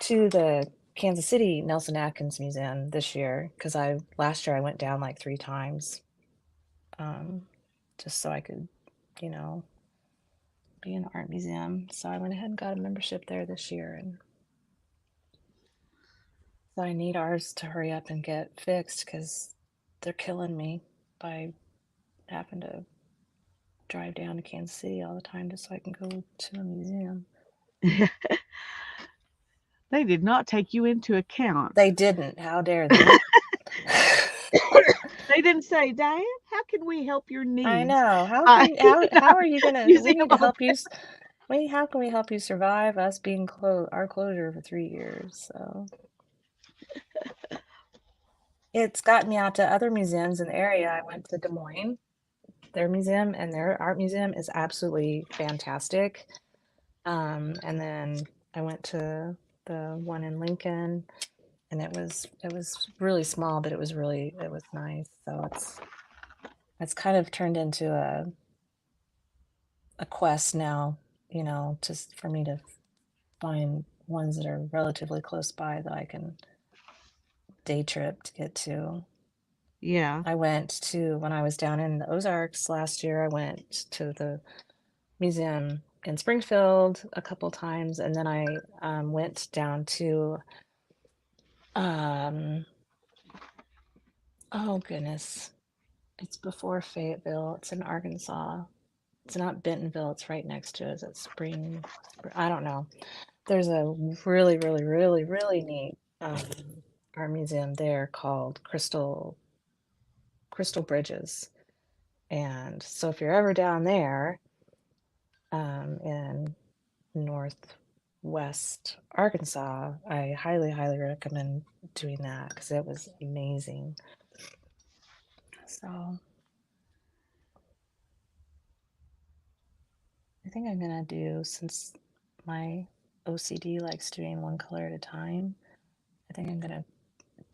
to the Kansas City Nelson Atkins Museum this year because I last year I went down like 3 times, um, just so I could, you know, be in the art museum. So I went ahead and got a membership there this year, and so I need ours to hurry up and get fixed because they're killing me by having to drive down to Kansas City all the time just so I can go to a museum. They did not take you into account. They didn't. How dare they? They didn't say, Diane, how can we help your I needs? know. Yeah, How are you gonna? We Museum need to of help you. Wait, how can we help you survive us being our closure for 3 years? So it's gotten me out to other museums in the area. I went to Des Moines, their museum, and their art museum is absolutely fantastic. And then I went to the one in Lincoln, and it was really small, but it was nice. So it's kind of turned into a quest now, just for me to find ones that are relatively close by that I can day trip to get to. yeah. I went to when I was down in the Ozarks last year, I went to the museum in Springfield a couple times, and then I went down to um, oh goodness, it's before Fayetteville. It's in Arkansas. It's not Bentonville. It's right next to it. It's I don't know. There's a really, really, really, really neat art museum there called Crystal Bridges. And so if you're ever down there in northwest Arkansas, I highly, highly recommend doing that because it was amazing. So I think I'm gonna do, since my OCD likes doing one color at a time, I think I'm gonna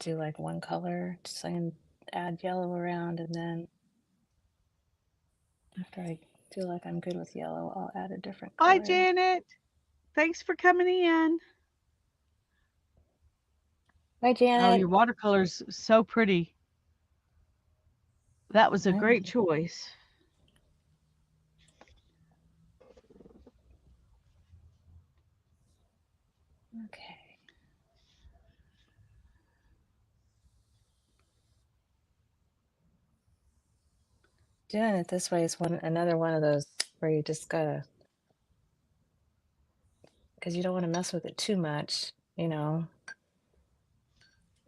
do like one color just so I can add yellow around, and then after I feel like I'm good with yellow, I'll add a different Hi, color. Janet. Thanks for coming in. Bye, Oh, your Janet. watercolor's so pretty. That was a I'm great choice. okay. Doing it this way is another one of those where you just gotta, because you don't want to mess with it too much,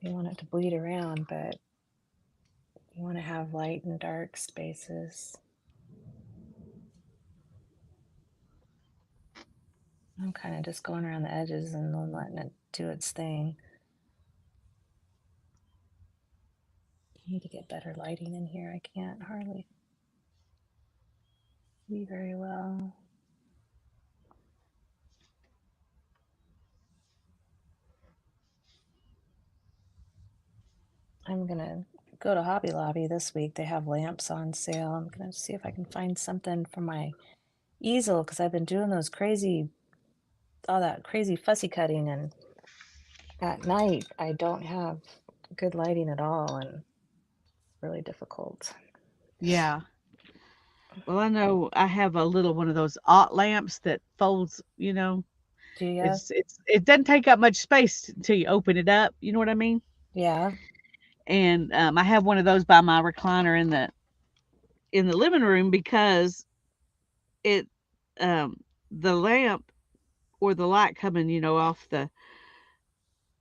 you want it to bleed around, but you want to have light and dark spaces. I'm kind of just going around the edges and then letting it do its thing. I need to get better lighting in here. I can't hardly see very well. I'm gonna go to Hobby Lobby this week. They have lamps on sale. I'm gonna see if I can find something for my easel because I've been doing all that crazy fussy cutting, and at night I don't have good lighting at all, and it's really difficult. Yeah. Well, I know I have a little one of those art lamps that folds, Do you? it doesn't take up much space until you open it up, you know what I mean? Yeah, And I have one of those by my recliner in the living room because it um the lamp or the light coming, off the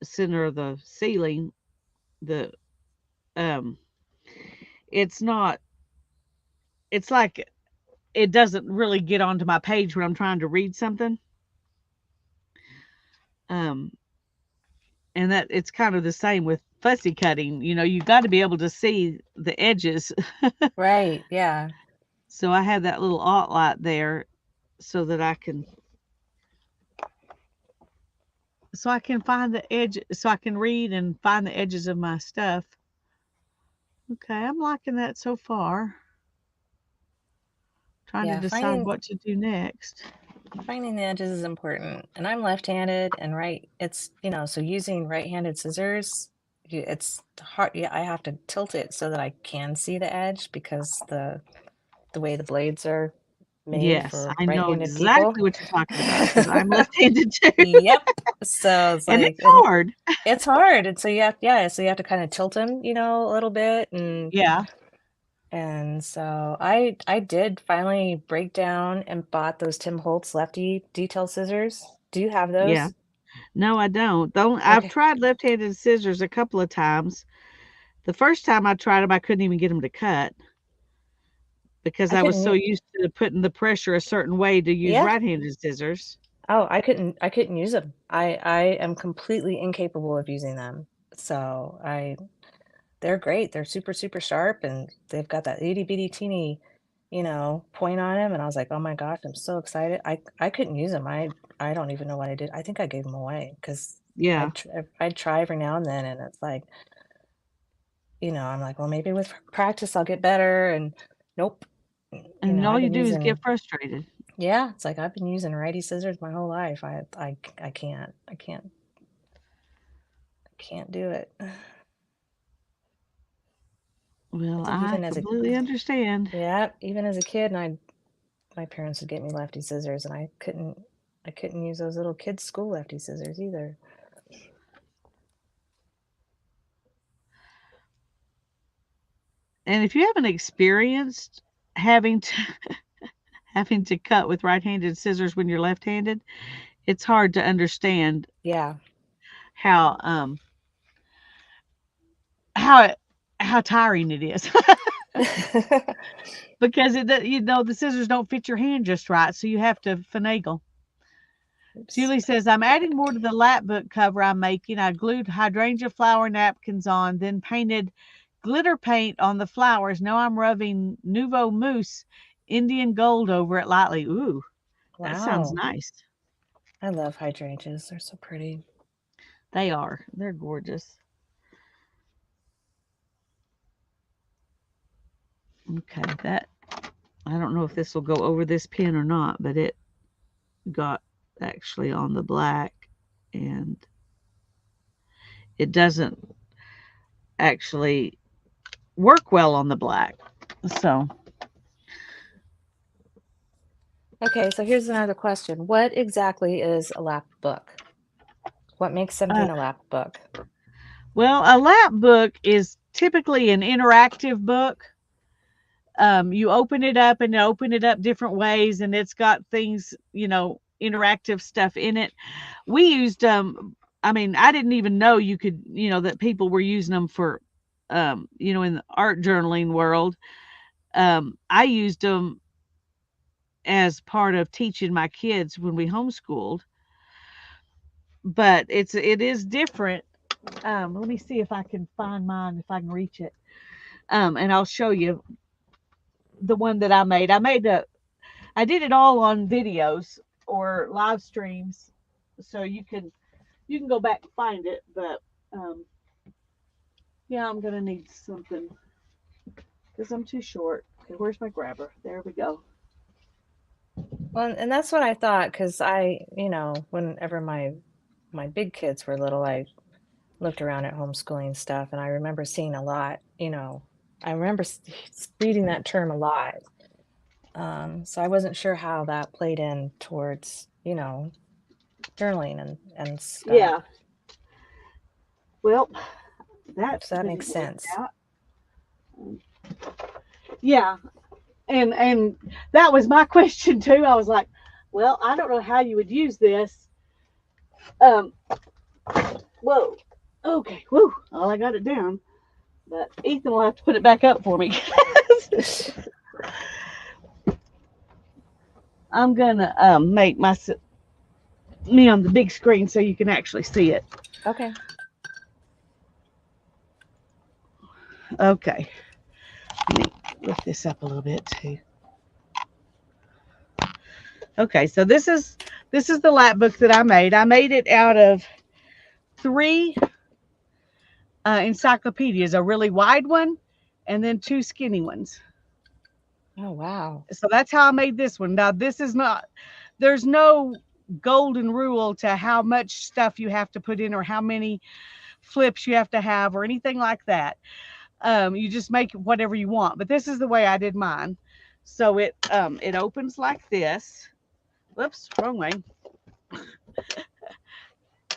center of the ceiling, the um it's not it's like it doesn't really get onto my page when I'm trying to read something. Um and that it's kind of the same with fussy cutting. You got to be able to see the edges. right. Yeah, So I have that little alt light there so that I can find the edge, so I can read and find the edges of my stuff. Okay, I'm liking that so far. Trying to yeah. decide what to do next. Finding the edges is important. And I'm left-handed and right. It's so using right-handed scissors, it's hard. Yeah, I have to tilt it so that I can see the edge because the way the blades are made Yes, for I know right-handed people. exactly what you're talking about because I'm left-handed too, Yep. So it's and like, it's and hard. it's hard. And so yeah, so you have to kind of tilt them, a little bit. Yeah, And so I did finally break down and bought those Tim Holtz lefty detail scissors. Do you have yeah. those? No, I don't. I've Okay. tried left-handed scissors a couple of times. The first time I tried them, I couldn't even get them to cut because I I was couldn't so used to putting the pressure a certain way to use yeah. right-handed scissors. Oh, I couldn't use them. I am completely incapable of using them. So they're great. They're super, super sharp and they've got that itty bitty teeny, point on them. And I was like, oh my gosh, I'm so excited. I couldn't use them. I don't even know what I did. I think I gave them away because Yeah, I'd try every now and then and it's like, I'm like, well, maybe with practice I'll get better. And nope. and all I've you been do is get using, frustrated. yeah, it's like I've been using righty scissors my whole life. I can't do it. I Well, think I completely understand. even as a kid, and my parents would get me lefty scissors, and I couldn't use those little kids' school lefty scissors either. And if you haven't experienced having to having to cut with right-handed scissors when you're left-handed, it's hard to understand Yeah. how how it, how tiring it is because the scissors don't fit your hand just right, so you have to finagle. Oops. Julie says, I'm adding more to the lap book cover I'm making. I glued hydrangea flower napkins on, then painted glitter paint on the flowers. Now I'm rubbing Nouveau Mousse Indian Gold over it lightly. Ooh, that sounds Wow. nice. I love hydrangeas. They're so pretty. They are. They're gorgeous. Okay, that I don't know if this will go over this pin or not, but it got actually on the black and it doesn't actually work well on the black. So, Okay, so here's another question. What exactly is a lap book? What makes uh, something a lap book? well, a lap book is typically an interactive book. You open it up and open it up different ways, and it's got things, interactive stuff in it. We used I mean, I didn't even know you could, that people were using them for in the art journaling world. I used them as part of teaching my kids when we homeschooled, but it is different. Let me see if I can find mine, if I can reach it. And I'll show you the one that I made. I did it all on videos or live streams, so you can go back and find it. But yeah, I'm gonna need something because I'm too short. Okay, where's my grabber? There we go. Well, and that's what I thought because whenever my big kids were little, looked around at homeschooling stuff, and I remember seeing a lot, I remember reading that term a lot. So I wasn't sure how that played in towards, journaling and stuff. Yeah. Well, that So that didn't makes work sense. out. Yeah, and that was my question too. I was like, well, I don't know how you would use this. Um, whoa, okay, whoo, well, I got it down, but Ethan will have to put it back up for me. I'm gonna make me on the big screen so you can actually see it. Okay. Okay, let me lift this up a little bit too. Okay, so this is the lap book that I made. I made it out of three encyclopedias, a really wide one, and then two skinny ones. Oh, wow. So that's how I made this one. Now, this is not, there's no golden rule to how much stuff you have to put in or how many flips you have to have or anything like that. You just make whatever you want. But this is the way I did mine. So it opens like this. Whoops, wrong way.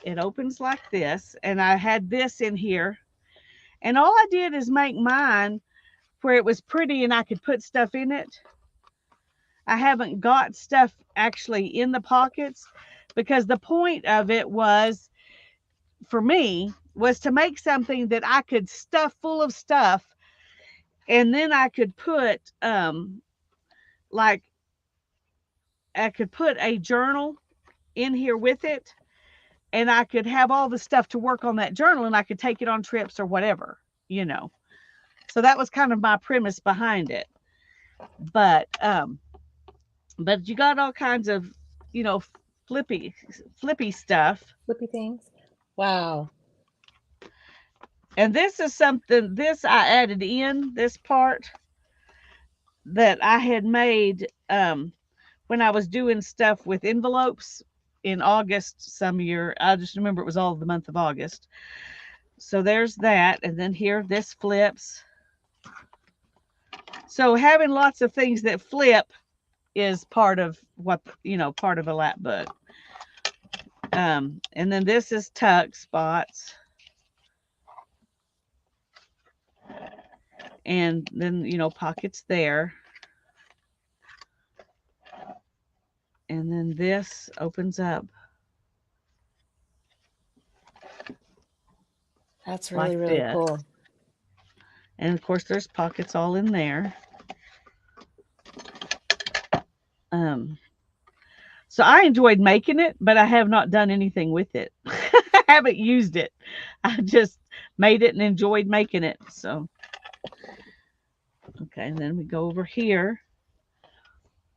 It opens like this, and I had this in here. And all I did is make mine where it was pretty and I could put stuff in it. I haven't got stuff actually in the pockets because the point of it was for me was to make something that I could stuff full of stuff and then I could put like I could put a journal in here with it and I could have all the stuff to work on that journal and I could take it on trips or whatever, you know. So that was kind of my premise behind it. But but you got all kinds of, you know, flippy flippy stuff. Flippy things. Wow. And this is something this I added in this part that I had made when I was doing stuff with envelopes in August some year. I just remember it was all the month of August. So there's that, and then here this flips. So having lots of things that flip is part of what, part of a lap book. And then this is tuck spots, and then pockets there, and then this opens up That's like really, really this, cool. and of course there's pockets all in there. Um, so I enjoyed making it, but I have not done anything with it. I haven't used it. I just made it and enjoyed making it. So okay, and then we go over here,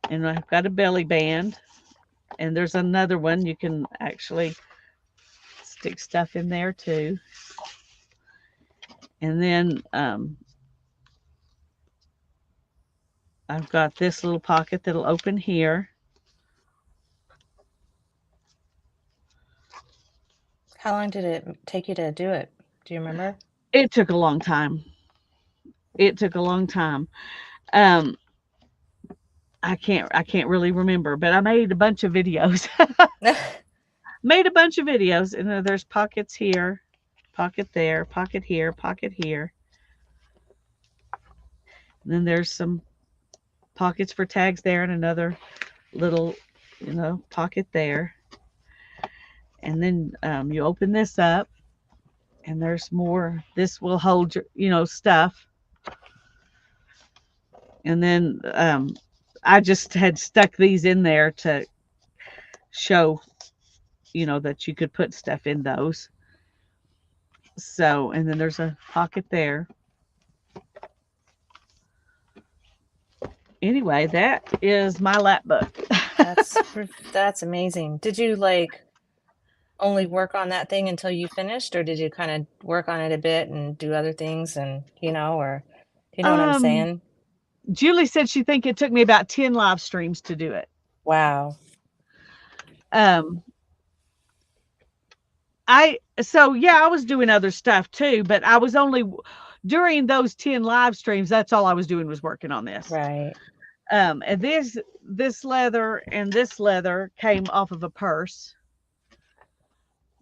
and I've got a belly band, and there's another one you can actually stick stuff in there too. And then I've got this little pocket that'll open here. How long did it take you to do it? Do you remember? It took a long time. It took a long time. Um, I can't really remember, but I made a bunch of videos. Made a bunch of videos, and then there's pockets here, pocket there, pocket here, pocket here. And then there's some pockets for tags there, and another little, pocket there. And then you open this up, and there's more. This will hold your, stuff. And then I just had stuck these in there to show, that you could put stuff in those. So, and then there's a pocket there. Anyway, that is my lap book. That's amazing. Did you only work on that thing until you finished, or did you kind of work on it a bit and do other things and, or do you know what I'm um, saying? Julie said she think it took me about 10 live streams to do it. Wow. Um, I was doing other stuff too, but I was only during those 10 live streams, that's all I was doing was working on this. Right. And this leather and this leather came off of a purse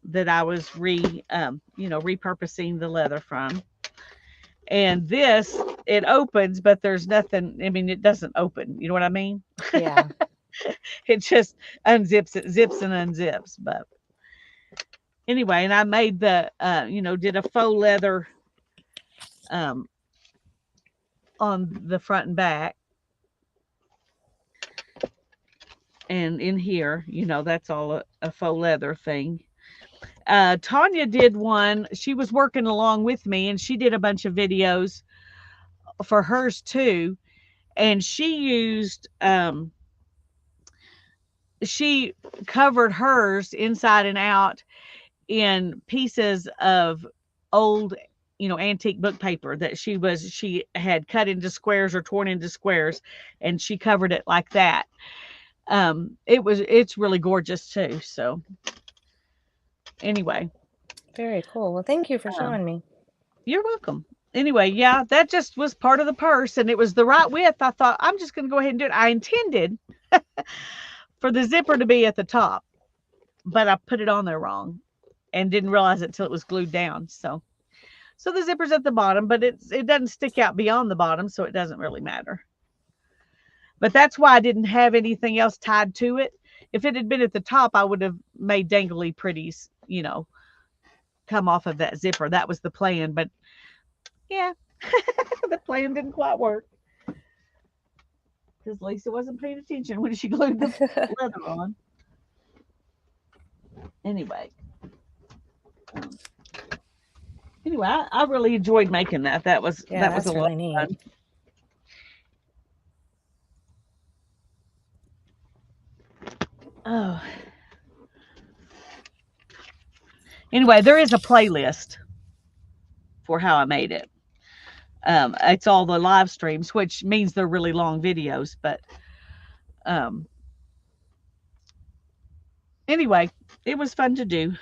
that I was repurposing the leather from. And this, it opens, but there's nothing. I mean, it doesn't open. You know what I mean? Yeah. It just unzips, it zips and unzips. But anyway, and I made did a faux leather um, on the front and back, and in here, that's all a faux leather thing. Tanya did one. She was working along with me, and she did a bunch of videos for hers too. And she covered hers inside and out in pieces of old, antique book paper that she had cut into squares or torn into squares, and she covered it like that. It's really gorgeous too. So anyway, Very cool. Well, thank you for um, showing me. you're welcome. Anyway, yeah, that just was part of the purse, and it was the right width. I thought I'm just going to go ahead and do it. I intended for the zipper to be at the top, but I put it on there wrong and didn't realize it till it was glued down. So the zipper's at the bottom, but it doesn't stick out beyond the bottom, so it doesn't really matter. But that's why I didn't have anything else tied to it. If it had been at the top, I would have made dangly pretties, come off of that zipper. That was the plan, but yeah, the plan didn't quite work because Lisa wasn't paying attention when she glued the leather on. Anyway, um, I really enjoyed making that. Yeah, That was a that's lot really of neat. fun. Oh, anyway, there is a playlist for how I made it. It's all the live streams, which means they're really long videos. But um, anyway, it was fun to do.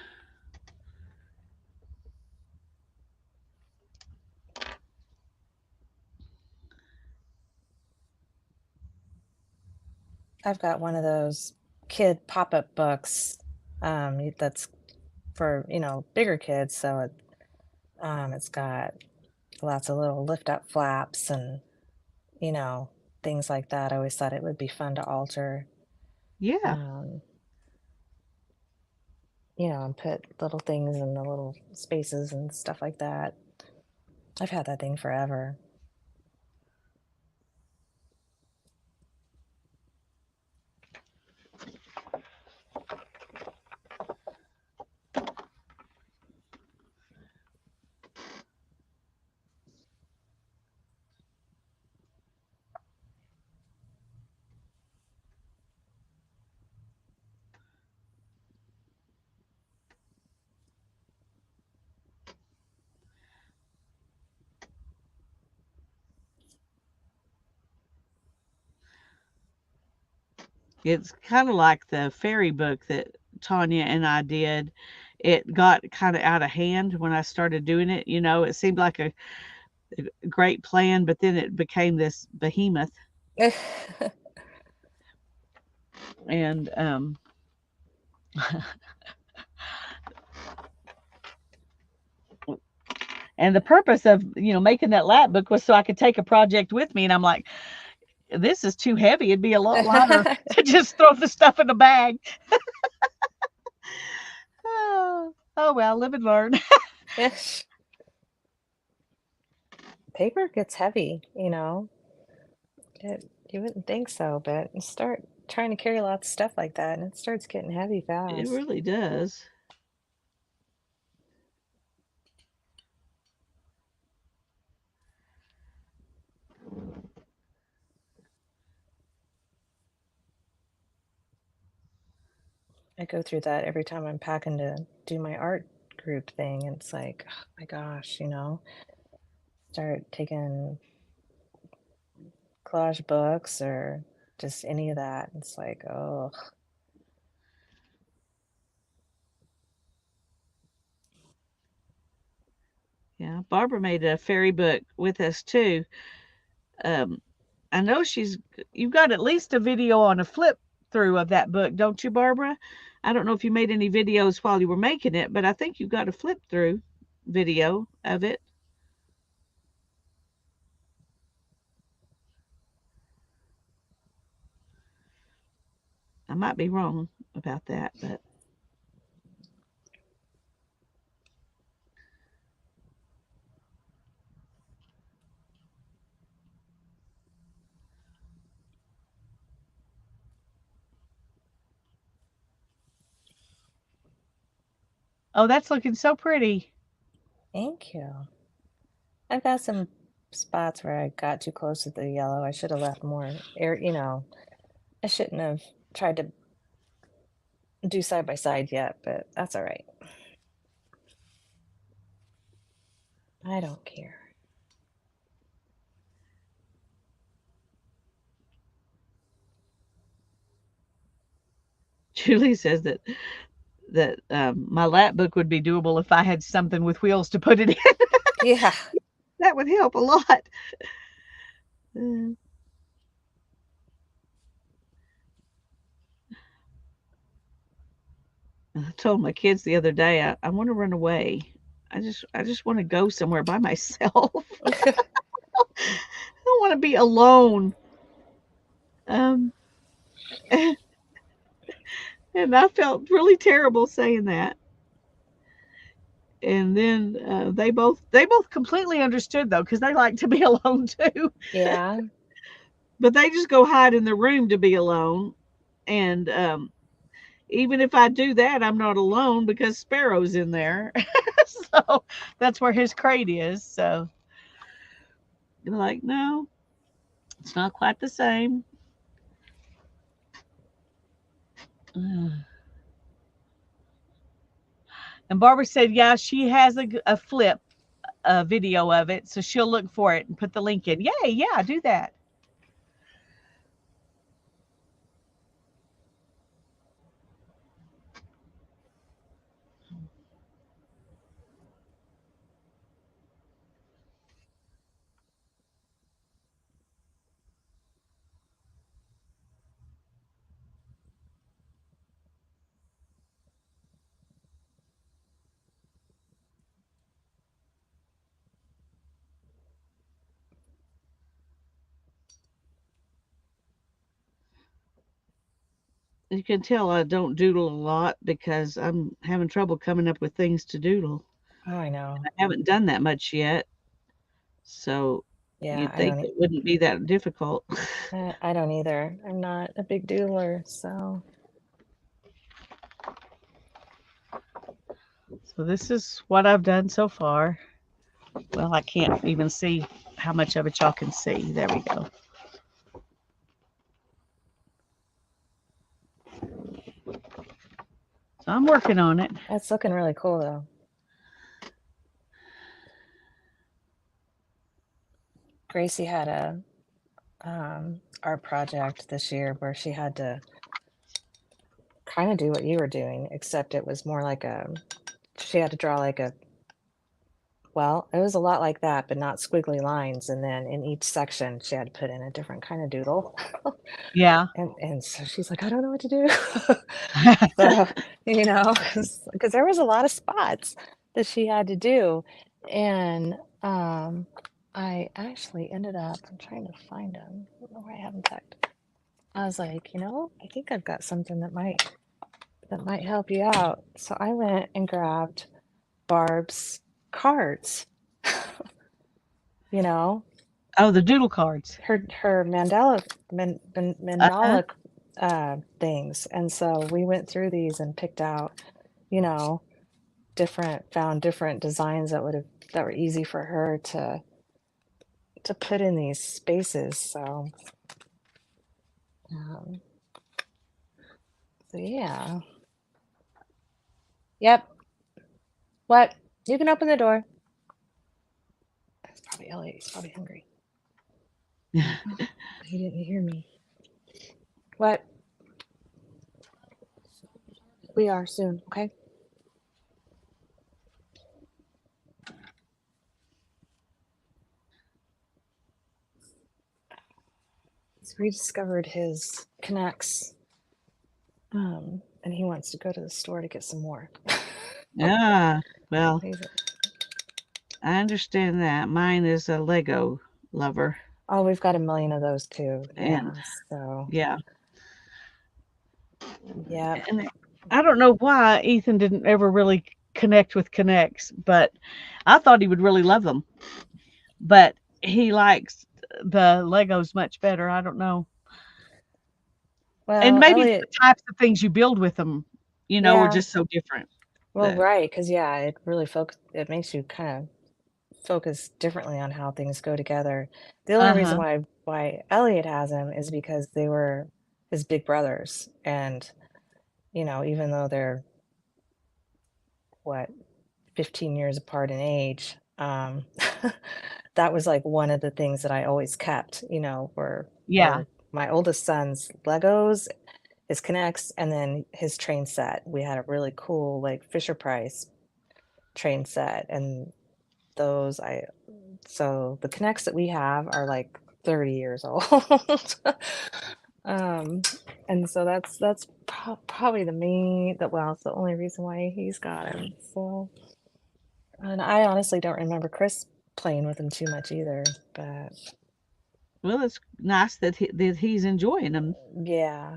I've got one of those kid pop-up books that's for, bigger kids, so it's got lots of little lift up flaps and, you know, things like that. I always thought it would be fun to alter, Yeah, um, and put little things in the little spaces and stuff like that. I've had that thing forever. it's kind of like the fairy book that Tanya and I did. It got kind of out of hand when I started doing it. It seemed like a great plan, but then it became this behemoth. And and the purpose of making that lap book was so I could take a project with me. And I'm like, this is too heavy. It'd be a lot lighter to just throw the stuff in a bag. Oh well, live and learn. Paper gets heavy, you wouldn't think so, but you start trying to carry lots of stuff like that, and it starts getting heavy It fast. really does. I go through that every time I'm packing to do my art group thing, and it's like, oh my gosh, start taking collage books or just any of that. It's like, oh, Yeah, Barbara made a fairy book with us too. Um, I know you've got at least a video on a flip through of that book, don't you, Barbara? I don't know if you made any videos while you were making it, but I think you've got a flip through video of it. I might be wrong about that, but oh, that's looking so pretty. Thank you. I've got some spots where I got too close to the yellow. I should have left more air, I shouldn't have tried to do side by side yet, but that's all right. I don't care. Julie says that my lap book would be doable if I had something with wheels to put it in. Yeah. That would help a lot. Uh, I told my kids the other day I want to run away. I just want to go somewhere by myself. I don't want to be alone. Um, and I felt really terrible saying that. And then they both completely understood though, because they like to be alone too. Yeah. But they just go hide in the room to be alone. And even if I do that, I'm not alone because Sparrow's in there. So that's where his crate is. So they're like, no, it's not quite the same. Uh, And Barbara said, yeah, she has a flip video of it, so she'll look for it and put the link in. Yay, yeah, do that. You can tell I don't doodle a lot because I'm having trouble coming up with things to doodle. Oh, I know. I haven't done that much yet, so Yeah, you'd think it wouldn't be that difficult. I don't either. I'm not a big doodler, so So this is what I've done so far. Well, I can't even see how much of it y'all can see. There we go. So I'm working on it. that's looking really cool though. Gracie had a art project this year where she had to kind of do what you were doing, except it was more like she had to draw like well, it was a lot like that, but not squiggly lines. And then in each section, she had to put in a different kind of doodle. Yeah. And so she's like, I don't know what to do. So, because there was a lot of spots that she had to do. And I actually ended up, I'm trying to find them. I don't know where I have them tucked. I was like, I think I've got something that might help you out. So I went and grabbed Barb's cards, you know, Oh, the doodle cards. her Uh-huh. mandala things. And so we went through these and picked out, you know, found different designs that were easy for her to put in these spaces. Um, so yeah. Yep. What? You can open the door. That's probably Elliot. He's probably hungry. He didn't hear me. What? We are soon, okay? he's rediscovered his connects, and he wants to go to the store to get some more. Ah, well, He's, I understand that. Mine is a Lego lover. oh, we've got a million of those too. And Yeah. So, yeah. yep. And I don't know why Ethan didn't ever really connect with Connects, but I thought he would really love them. But he likes the Legos much better. I don't know. And Well, maybe it's the Elliot, types of things you build with them, are yeah. just so different. Well, That right, because yeah, it really it makes you kind of focus differently on how things go together. The only reason uh-huh. why Elliot has him is because they were his big brothers, and even though they're what 15 years apart in age, that was like one of the things that I always kept, Yeah. were my oldest son's Legos, his Connects, and then his train set. We had a really cool like Fisher Price train set, and those I so the Connects that we have are like 30 years old. um and so that's probably the main that well, it's the only reason why he's got him. So, and I honestly don't remember Chris playing with him too much either, but Well, it's nice that he's enjoying them. yeah.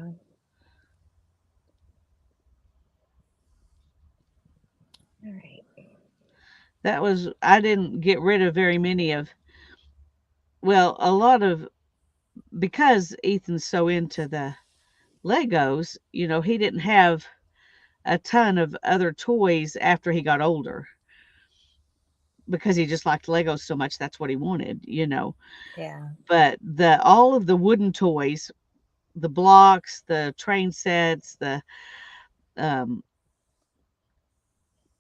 All right. That was I didn't get rid of very many of well, a lot of because Ethan's so into the Legos, he didn't have a ton of other toys after he got older because he just liked Legos so much. That's what he wanted. Yeah. But the all of the wooden toys, the blocks, the train sets, the um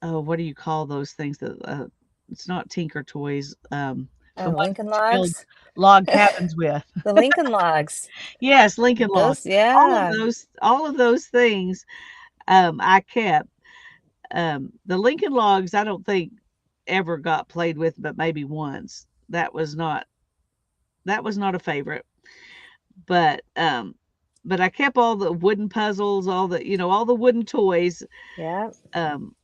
oh, what do you call those things that it's not Tinker Toys, the Oh, ones Lincoln that you build Logs. log cabins with. The Lincoln Logs. Yes, Lincoln Logs. Those, yeah. All of those things I kept. The Lincoln Logs I don't think ever got played with, but maybe once. That was not a favorite. But I kept all the wooden puzzles, all the wooden toys. Yeah. Um,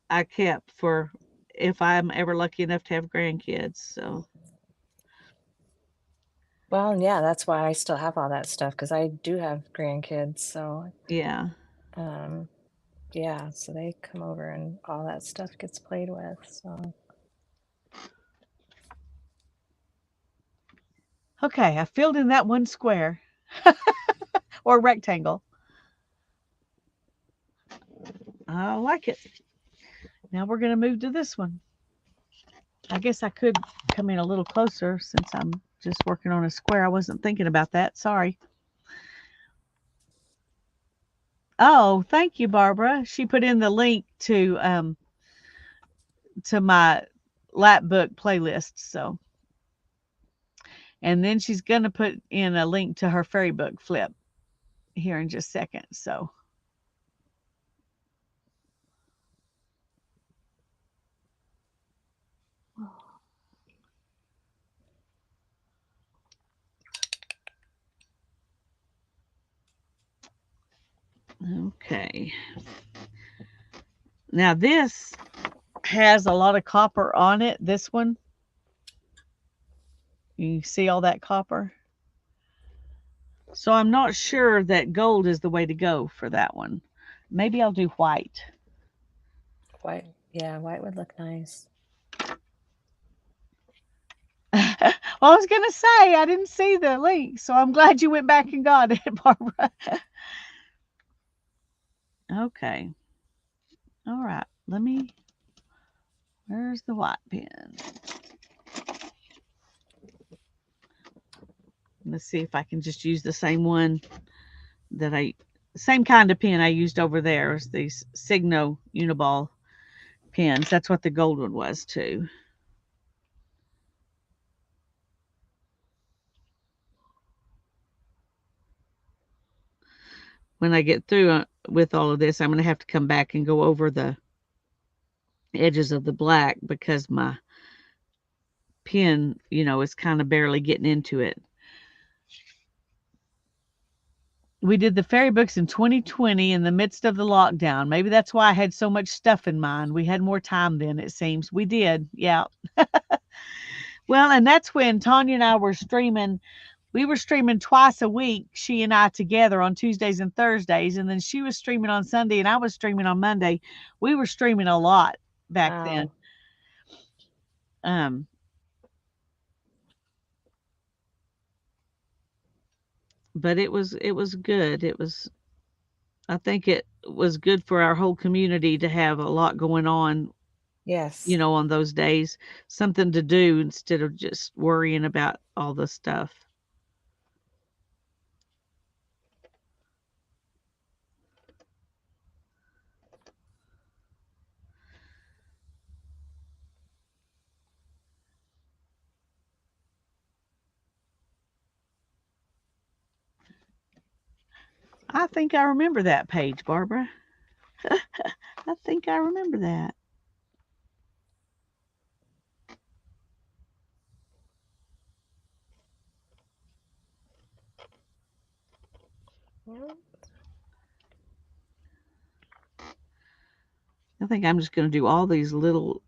I kept for if I'm ever lucky enough to have grandkids. So Well, yeah, that's why I still have all that stuff because I do have grandkids. So, yeah. um, yeah, so they come over and all that stuff gets played with. So, Okay, I filled in that one square or rectangle. I like it. Now we're going to move to this one. I guess I could come in a little closer since I'm just working on a square. I wasn't thinking about that. Sorry. Oh, thank you, Barbara. She put in the link to my lap book playlist. So, and then she's gonna put in a link to her fairy book flip here in just a second. So, okay. Now this has a lot of copper on it. This one, you see all that copper. So I'm not sure that gold is the way to go for that one. Maybe I'll do white. white, yeah, white would look nice. Well, I was gonna say I didn't see the link, so I'm glad you went back and got it, Barbara. Okay. All right. Where's the white pen? Let's see if I can just use the same one same kind of pen I used over there as these Signo Uniball pens. That's what the gold one was too. When I get through with all of this, I'm going to have to come back and go over the edges of the black because my pen, is kind of barely getting into it. We did the fairy books in 2020 in the midst of the lockdown. Maybe that's why I had so much stuff in mind. We had more time then, it seems. We did. Yeah. Well, and that's when Tanya and I were streaming. We were streaming twice a week, she and I together on Tuesdays and Thursdays. And then she was streaming on Sunday and I was streaming on Monday. We were streaming a lot back then. Wow. Um, but it was good. I think it was good for our whole community to have a lot going on, Yes. on those days, something to do instead of just worrying about all the stuff. I think I remember that page, Barbara. I think I remember that. Well, I think I'm just going to do all these little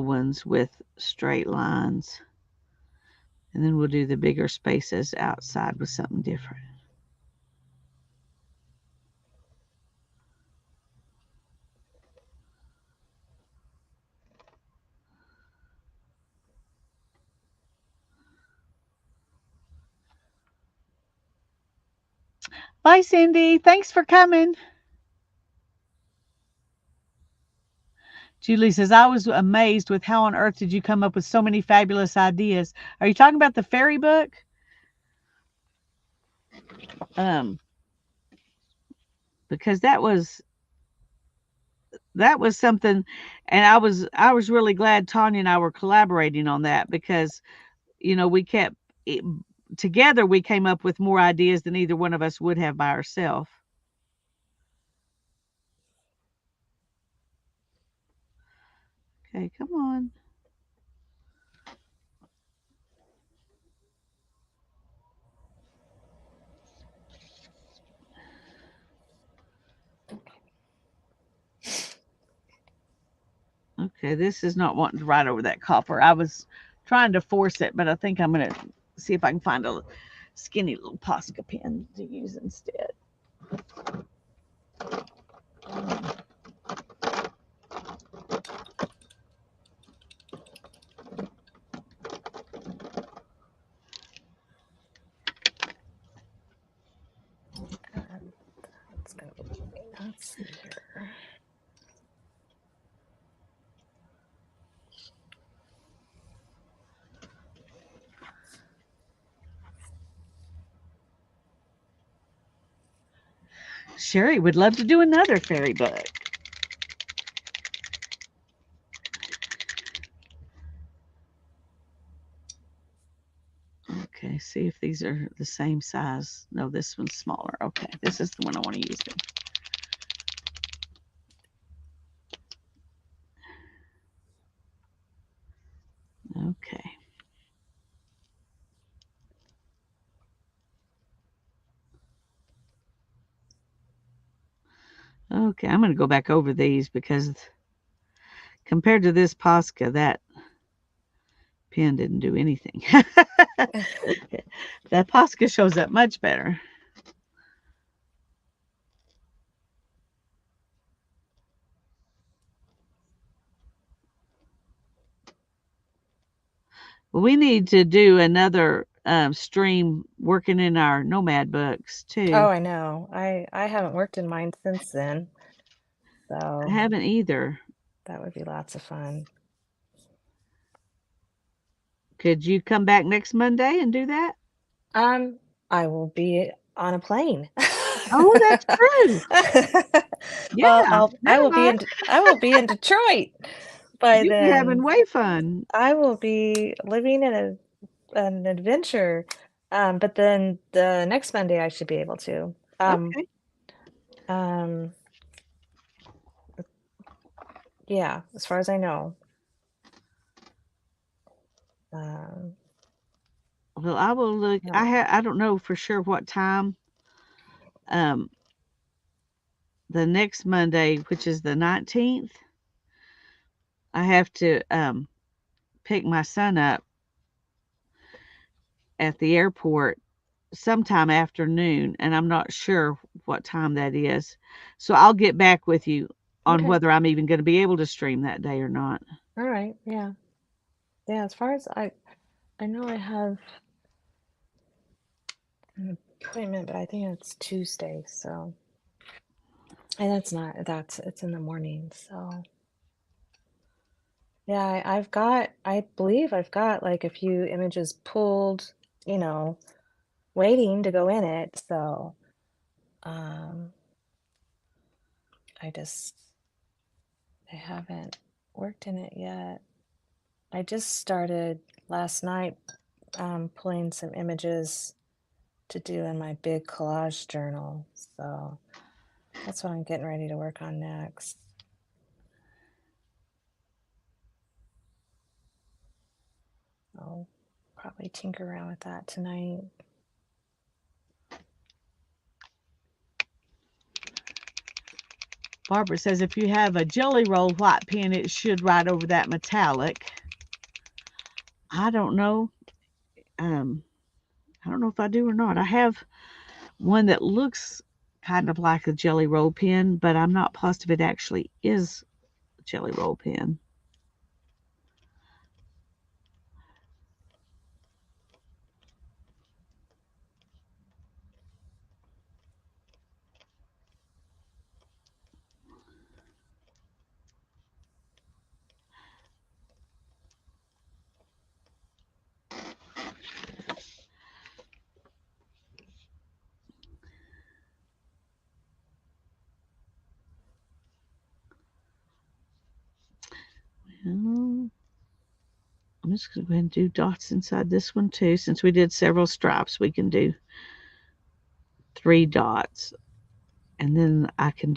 ones with straight lines, and then we'll do the bigger spaces outside with something different. Bye, Cindy. Thanks for coming. Julie says, I was amazed with how on earth did you come up with so many fabulous ideas. Are you talking about the fairy book? Um, because that was something, and I was really glad Tanya and I were collaborating on that because we kept it, together. We came up with more ideas than either one of us would have by ourselves. Okay, come on. Okay, this is not wanting to write over that copper. I was trying to force it, but I think I'm gonna see if I can find a skinny little Posca pen to use instead. that's gonna be. Let's see here. Sherry would love to do another fairy book. Okay, see if these are the same size. No, this one's smaller. Okay, this is the one I want to use then. Okay. Okay, I'm going to go back over these because compared to this Posca, that pen didn't do anything. That Posca shows up much better. We need to do another stream working in our Nomad books too. Oh, I know. I haven't worked in mine since then, I so haven't either. that would be lots of fun. Could you come back next Monday and do that? Um, I will be on a plane. Oh, that's true. Well, Yeah, I never will be mind. in I will be in Detroit by You'll be having then. way fun. I will be living in an adventure. But then the next Monday I should be able to. Okay. Um, yeah, as far as I know. Um, Well, I will look. no. I don't know for sure what time um, the next Monday, which is the 19th, I have to pick my son up at the airport sometime afternoon, and I'm not sure what time that is. So I'll get back with you on Okay. whether I'm even going to be able to stream that day or not. All right. Yeah. Yeah. As far as I know I have an appointment, but I think it's Tuesday. So, and it's in the morning. So, yeah, I believe I've got like a few images pulled, you know, waiting to go in it. So, um, I just, I haven't worked in it yet. I just started last night, pulling some images to do in my big collage journal. So that's what I'm getting ready to work on next. I'll probably tinker around with that tonight. Barbara says if you have a Jelly Roll white pen, it should write over that metallic. I don't know. Um, I don't know if I do or not. I have one that looks kind of like a Jelly Roll pen, but I'm not positive it actually is a Jelly Roll pen. Well, I'm just going to go ahead and do dots inside this one too. Since we did several stripes, we can do 3 dots. And then I can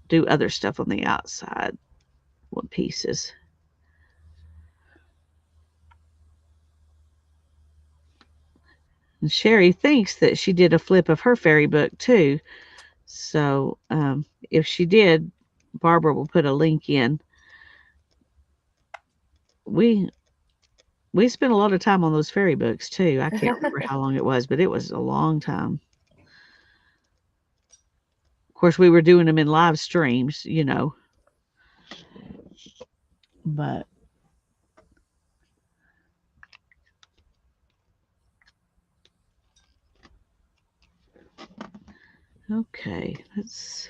do other stuff on the outside with pieces. And Sherry thinks that she did a flip of her fairy book too. So if she did, Barbara will put a link in. We we spent a lot of time on those fairy books too. I can't remember how long it was, but it was a long time. Of course, we were doing them in live streams, but okay, let's.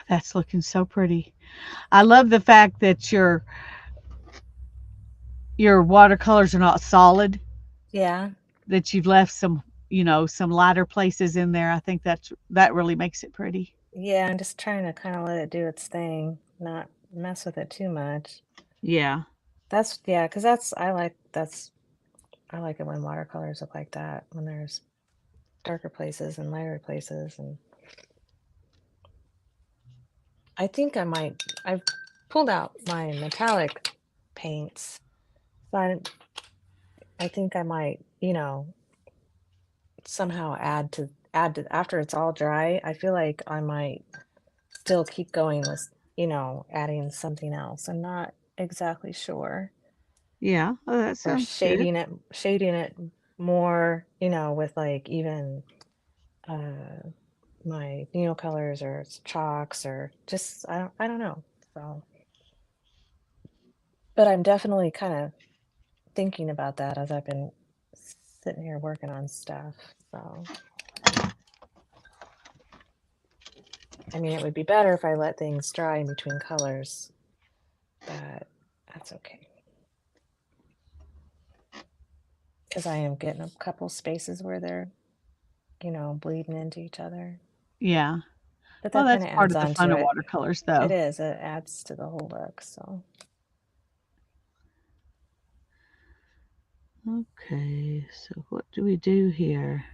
That's looking so pretty. I love the fact that your watercolors are not solid. Yeah. That you've left some lighter places in there. I think that really makes it pretty. Yeah, I'm just trying to kind of let it do its thing, not mess with it too much. Yeah, That's yeah, because I like it when watercolors look like that, when there's darker places and lighter places. And I think I've pulled out my metallic paints. So I think I might, somehow add to after it's all dry. I feel like I might still keep going with, adding something else. I'm not exactly sure. yeah. Oh, that Or sounds good. shading it more, with like even uh my neon colors or chalks or just I don't know. So, but I'm definitely kind of thinking about that as I've been sitting here working on stuff. So, I mean, it would be better if I let things dry in between colors, but that's okay because I am getting a couple spaces where they're, bleeding into each other. Yeah. But Well, that kind that's of part adds of the on fun to of it. watercolors, It though. is. It adds to the whole look. So Okay, so what do we do here?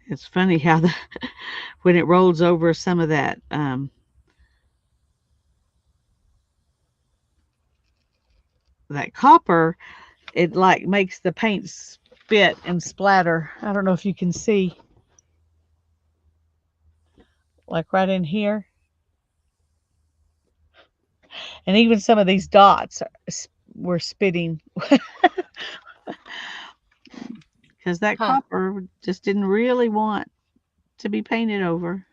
It's funny how the when it rolls over some of that copper, it like makes the paint spit and splatter. I don't know if you can see, like right in here, and even some of these dots were spitting because that huh. copper just didn't really want to be painted over.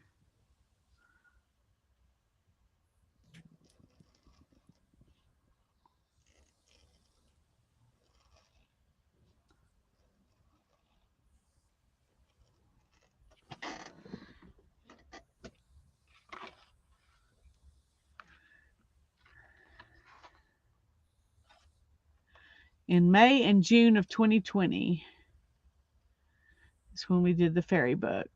In May and June of 2020 is when we did the fairy book.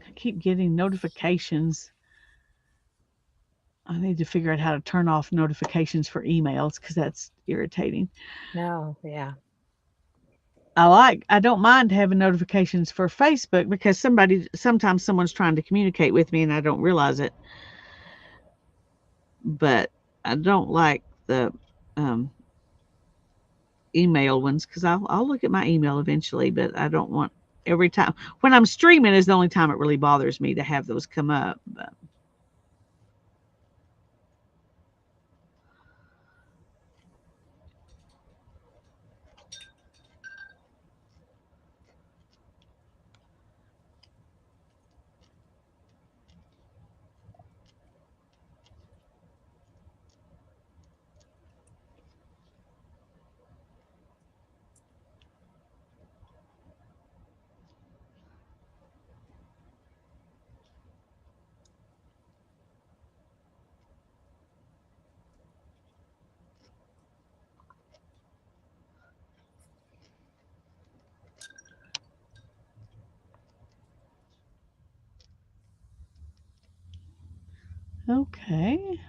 I keep getting notifications. I need to figure out how to turn off notifications for emails because that's irritating. No. Yeah. I don't mind having notifications for Facebook because sometimes someone's trying to communicate with me and I don't realize it. But I don't like the um, email ones because I'll look at my email eventually, but I don't want every time when I'm streaming is the only time it really bothers me to have those come up. But okay.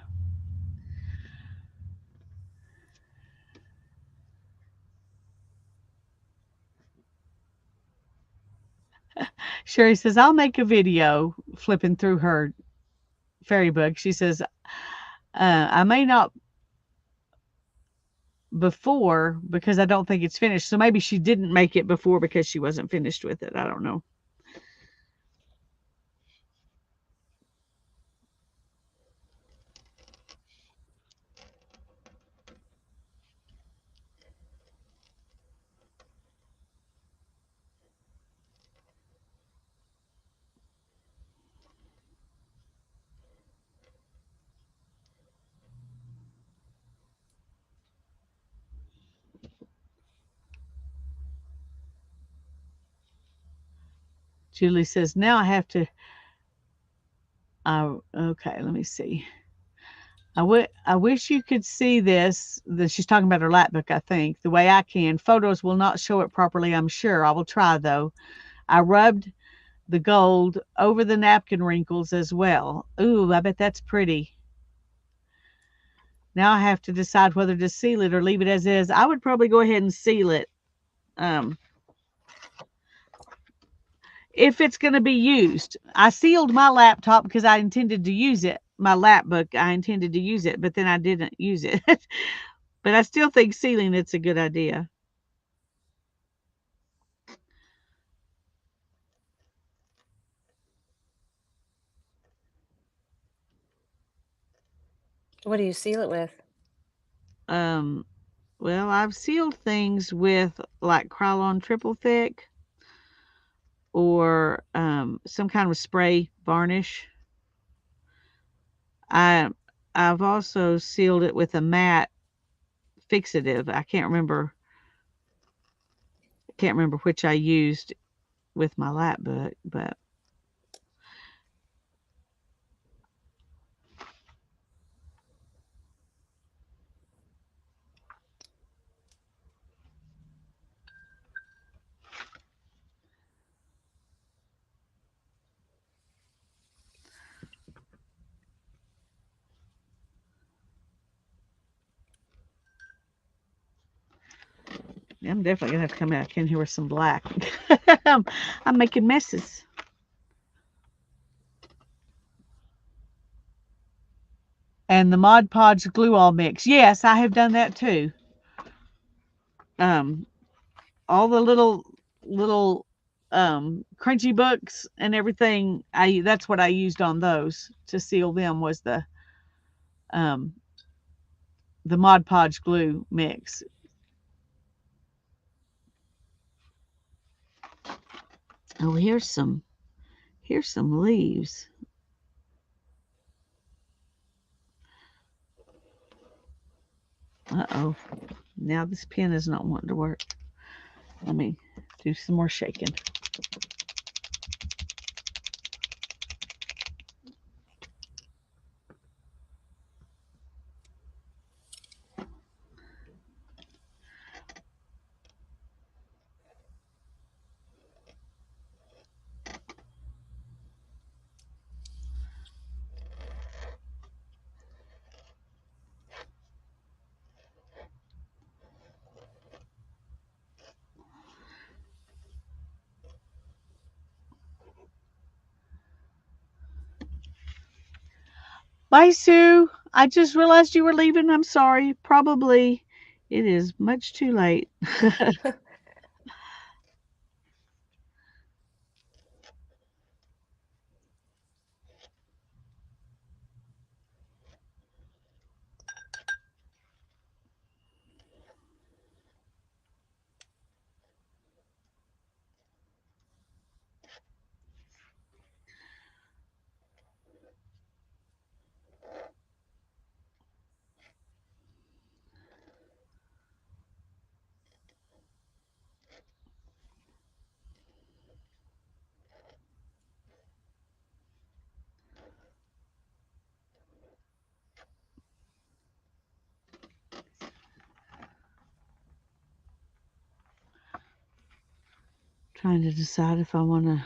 Sherry says I'll make a video flipping through her fairy book. She says I may not before because I don't think it's finished. So maybe she didn't make it before because she wasn't finished with it. I don't know. Julie says, now I have to. Okay, let me see. I wish you could see this. She's talking about her lap book, I think, the way I can. Photos will not show it properly, I'm sure. I will try, though. I rubbed the gold over the napkin wrinkles as well. Ooh, I bet that's pretty. Now I have to decide whether to seal it or leave it as is. I would probably go ahead and seal it. Um, if it's going to be used. I sealed my laptop because I intended to use it. My lap book, I intended to use it, but then I didn't use it. But I still think sealing it's a good idea. What do you seal it with? Um, well, I've sealed things with like Krylon triple thick or some kind of spray varnish. I I've also sealed it with a matte fixative. I can't remember which I used with my lap book, but I'm definitely gonna have to come back in here with some black. I'm, I'm making messes. And the Mod Podge glue all mix. Yes, I have done that too. Um, all the little crunchy books and everything. That's what I used on those to seal them was um the Mod Podge glue mix. Oh, here's some leaves. Uh-oh. Now this pen is not wanting to work. Let me do some more shaking. Bye, Sue. I just realized you were leaving. I'm sorry. Probably it is much too late. Trying to decide if I want to.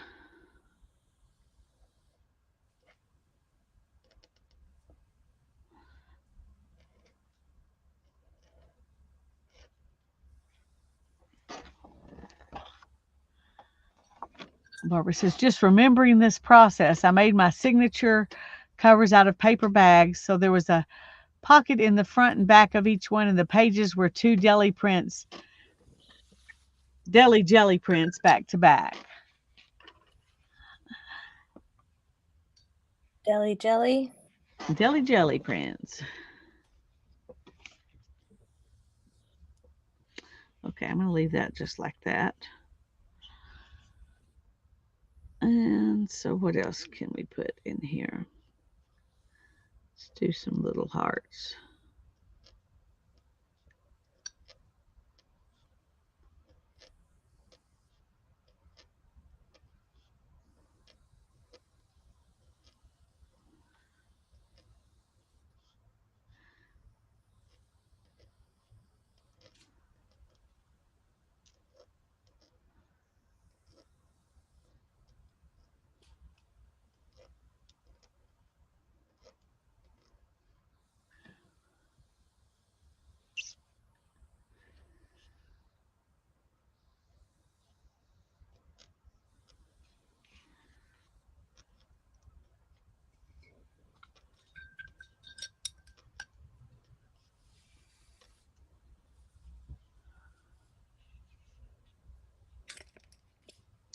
Barbara says, just remembering this process, I made my signature covers out of paper bags. So there was a pocket in the front and back of each one, and the pages were two deli jelly prints back to back. Deli jelly? Deli jelly prints. Okay, I'm going to leave that just like that. And so, what else can we put in here? Let's do some little hearts.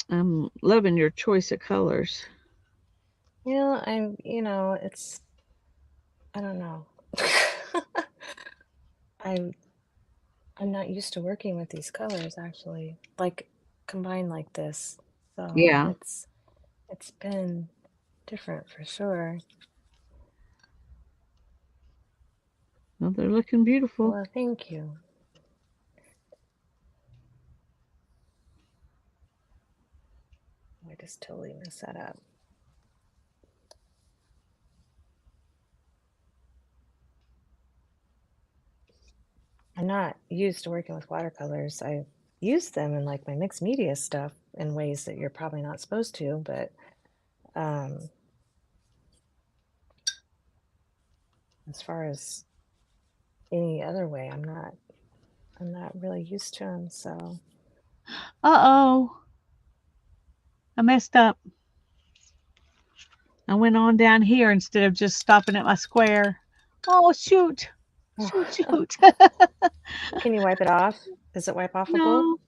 I'm loving your choice of colors. It's, I don't know. I'm I'm not used to working with these colors actually, like combined like this. So Yeah, it's been different for sure. well, they're looking beautiful. Well, thank you. I just totally messed that up. I'm not used to working with watercolors. I use them in like my mixed media stuff in ways that you're probably not supposed to, but um, as far as any other way, I'm not really used to them. So Uh-oh, I messed up. I went on down here instead of just stopping at my square. Oh, shoot. Shoot, shoot. can you wipe it off? Does it wipe offable? No,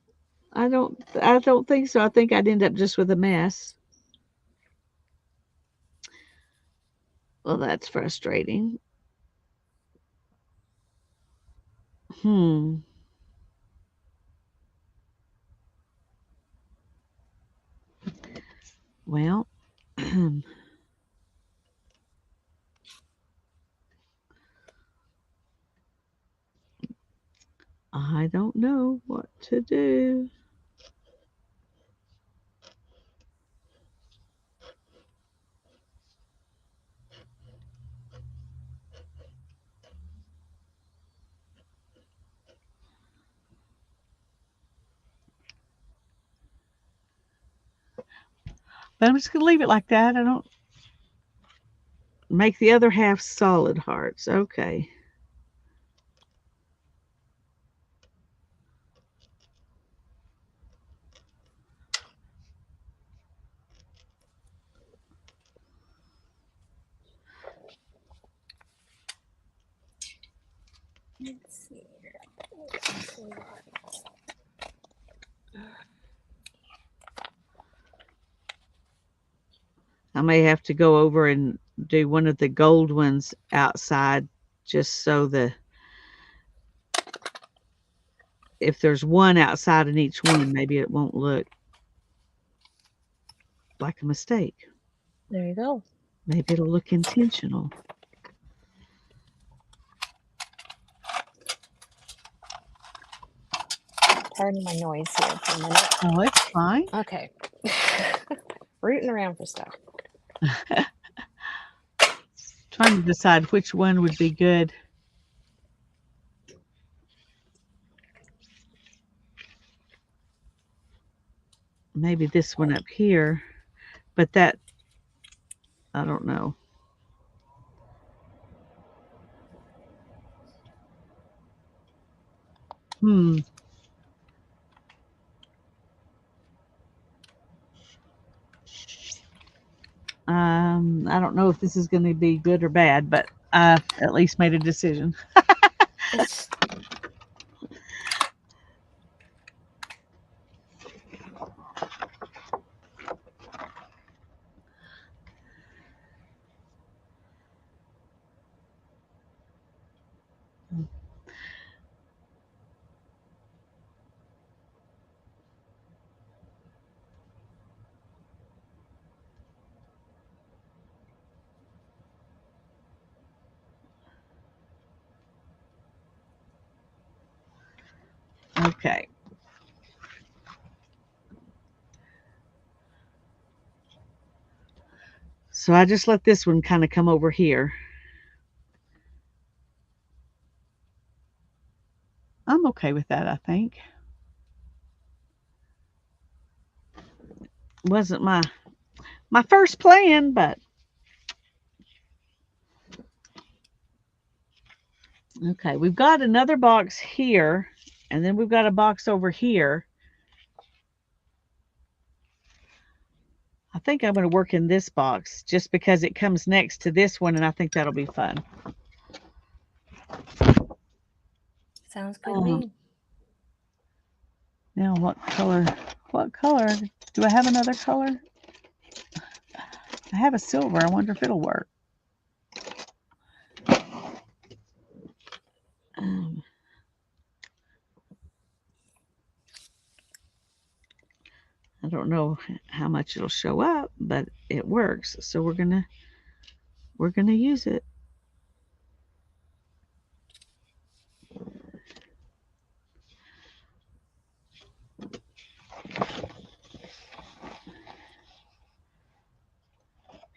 I don't think so. I think I'd end up just with a mess. Well, that's frustrating. Hmm. Well, I don't know what to do. But I'm just going to leave it like that. I don't make the other half solid hearts. Okay. Let's see here. I may have to go over and do one of the gold ones outside just so the if there's one outside in each one, maybe it won't look like a mistake. There you go. Maybe it'll look intentional. Pardon my noise here for a minute. Oh, it's fine. Okay. Rooting around for stuff. Trying to decide which one would be good. Maybe this one up here, but that I don't know. Hmm. I don't know if this is going to be good or bad, but I've at least made a decision. It's Okay. So I just let this one kind of come over here. I'm okay with that, I think. Wasn't my first plan, but okay. We've got another box here, and then we've got a box over here. I think I'm going to work in this box just because it comes next to this one, and I think that'll be fun. sounds good to Um, me. now, what color? What color Do I have another color? I have a silver. I wonder if it'll work. Um, I don't know how much it'll show up, but it works. So we're gonna use it.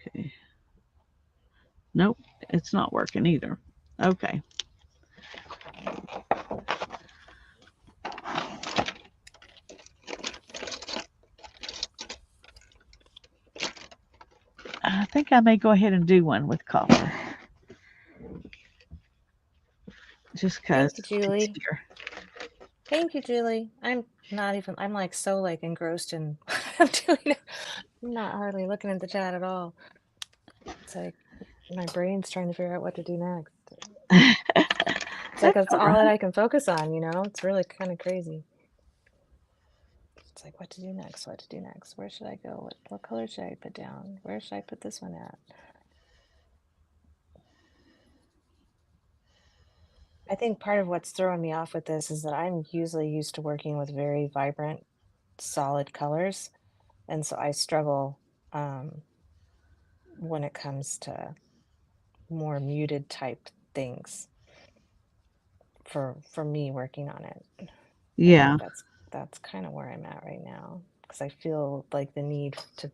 Okay. Nope, it's not working either. Okay. I think I may go ahead and do one with copper, just cause Thank you, it's Julie. here. Thank you, Julie. I'm not even, I'm like so like engrossed in what I'm doing. I'm not hardly looking at the chat at all. It's like my brain's trying to figure out what to do next. It's like That's that's all all that right. I can focus on, you know? It's really kind of crazy. It's like what to do next, what to do next. Where should I go? What color should I put down? Where should I put this one at? I think part of what's throwing me off with this is that I'm usually used to working with very vibrant, solid colors. And so I struggle um, when it comes to more muted type things for me working on it. I Yeah, think that's kind of where I'm at right now because I feel like the need to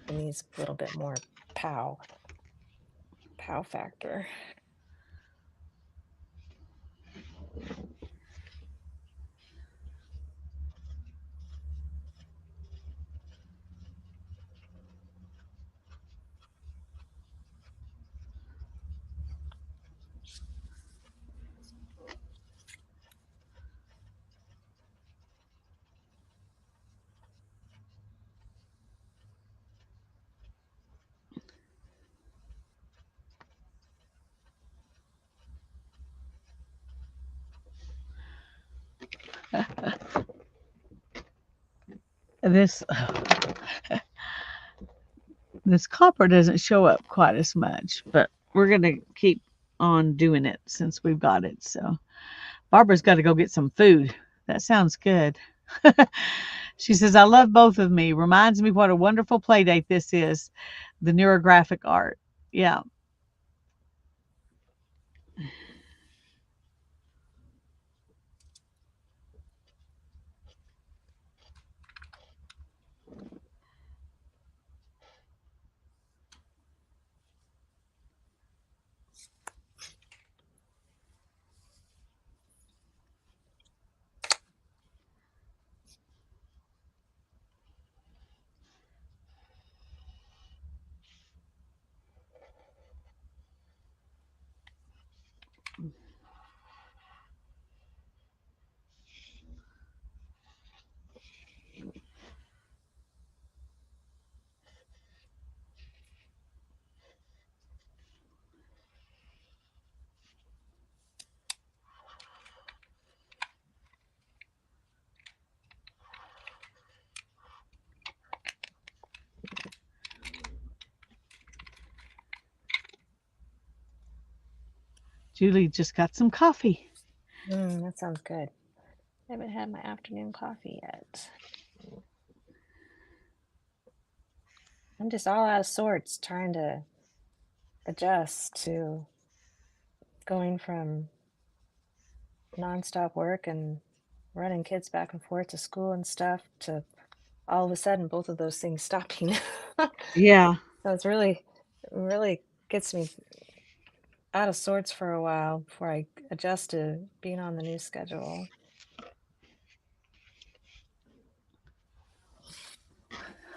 it needs a little bit more pow pow factor. this this copper doesn't show up quite as much, but we're gonna keep on doing it since we've got it. So Barbara's got to go get some food. That sounds good. She says, I love both of me. Reminds me what a wonderful play date this is. The neurographic art. Yeah. Julie just got some coffee. That sounds good. I haven't had my afternoon coffee yet. I'm just all out of sorts trying to adjust to going from nonstop work and running kids back and forth to school and stuff to all of a sudden both of those things stopping. Yeah. So it's really gets me out of sorts for a while before I adjust to being on the new schedule.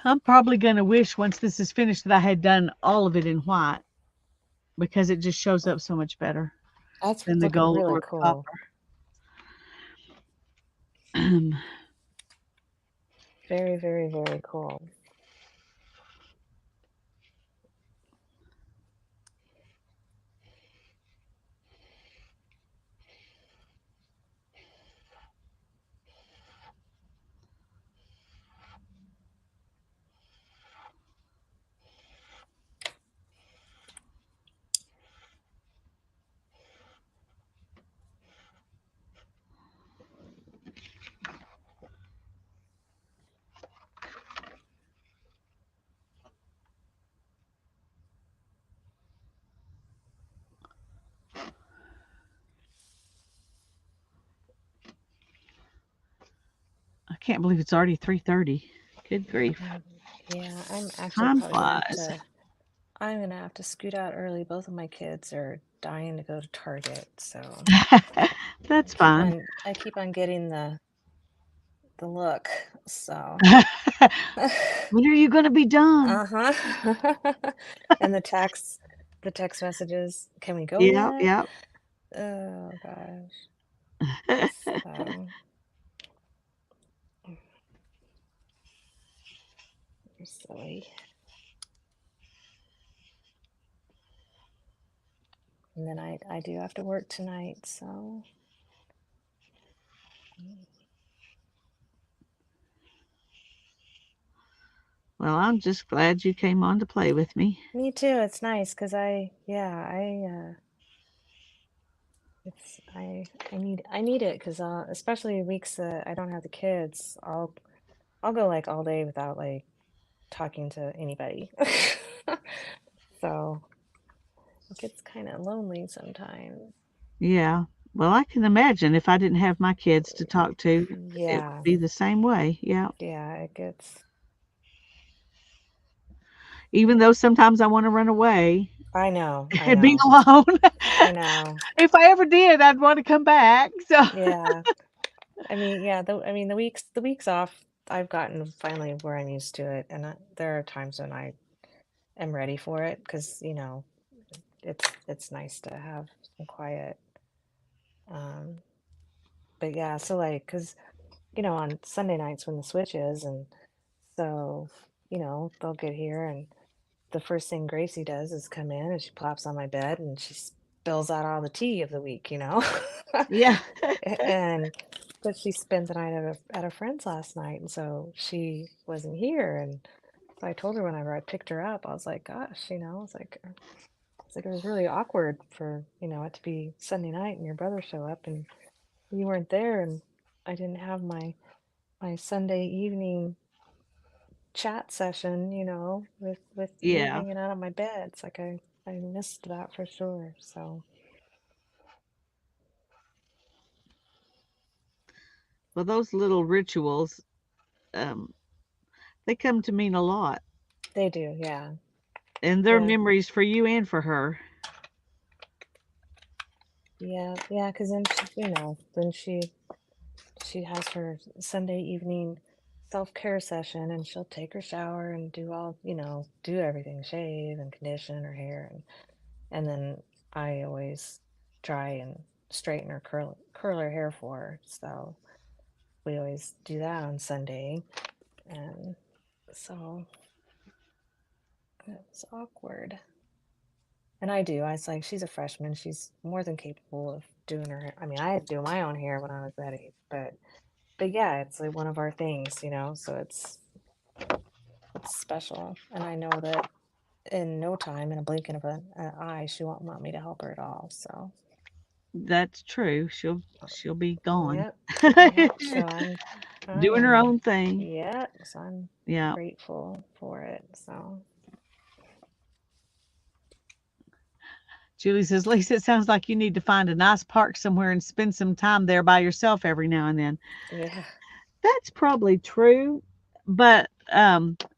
I'm probably going to wish once this is finished that I had done all of it in white because it just shows up so much better That's than the looking gold really or the cool. copper. Very, very, very cool. can't believe it's already 3:30. Good grief. Um, yeah, I'm actually Time probably gonna have flies. to. I'm gonna have to scoot out early. Both of my kids are dying to go to Target, so That's fine. I keep on getting the look. So, When are you going to be done? uh-huh. And the text messages, can we go Yeah, yet? yeah. Oh gosh. So, you're silly. And then I do have to work tonight, so Well, I'm just glad you came on to play with me. me too. It's nice because I need it because especially weeks that I don't have the kids, I'll go like all day without like talking to anybody. So it gets kind of lonely sometimes. Yeah. Well, I can imagine if I didn't have my kids to talk to, it would Yeah, be the same way. Yeah. yeah, it gets. Even though sometimes I want to run away I and be know, alone. I know. If I ever did, I'd want to come back. So, Yeah, I mean, yeah. The weeks off, I've gotten finally where I'm used to it, and there are times when I am ready for it because it's nice to have some quiet. Um, but yeah, so like, because on Sunday nights when the switch is, and so they'll get here, and the first thing Gracie does is come in and she plops on my bed and she spills out all the tea of the week. yeah. And but she spent the night at a friend's last night, and so she wasn't here, and so I told her whenever I picked her up, I was like, gosh, it was really awkward for it to be Sunday night and your brother show up and you weren't there, and I didn't have my Sunday evening chat session, with you Yeah. hanging out on my bed. It's like I missed that for sure. So Well, those little rituals, um, they come to mean a lot. they do, yeah, And they're yeah, memories for you and for her. yeah, yeah. Because then then she has her Sunday evening self-care session, and she'll take her shower and do everything, shave and condition her hair, and then I always try and straighten her curl her hair for her. So we always do that on Sunday, and so it's awkward. And I was like, she's a freshman. She's more than capable of doing her hair. I mean, I had to do my own hair when I was that age, but yeah, it's like one of our things. So it's special, and I know that in no time, in a blink of an eye, she won't want me to help her at all. So, That's true. She'll be gone. yep, yep. So I Doing her am, own thing. yeah. So I'm Yeah. grateful for it. So Julie says, Lisa, it sounds like you need to find a nice park somewhere and spend some time there by yourself every now and then. yeah, That's probably true. But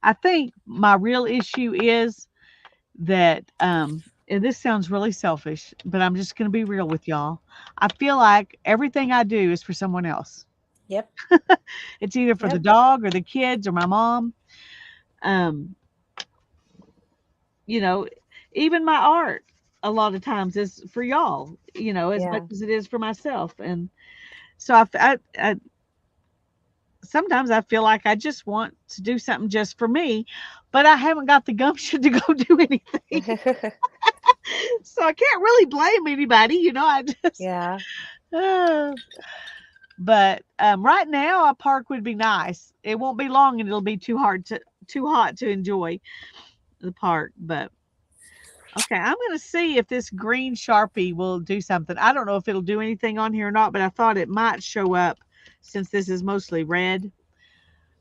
I think my real issue is that, and this sounds really selfish, but I'm just going to be real with y'all. I feel like everything I do is for someone else. yep, It's either for the yep, dog or the kids or my mom. Um, you know, even my art a lot of times is for y'all, as much yeah. as it is for myself. And so I sometimes I feel like I just want to do something just for me, but I haven't got the gumption to go do anything. So I can't really blame anybody, I just, Yeah, uh, but right now a park would be nice. It won't be long and it'll be too hot to enjoy the park. But okay, I'm going to see if this green Sharpie will do something. I don't know if it'll do anything on here or not, but I thought it might show up since this is mostly red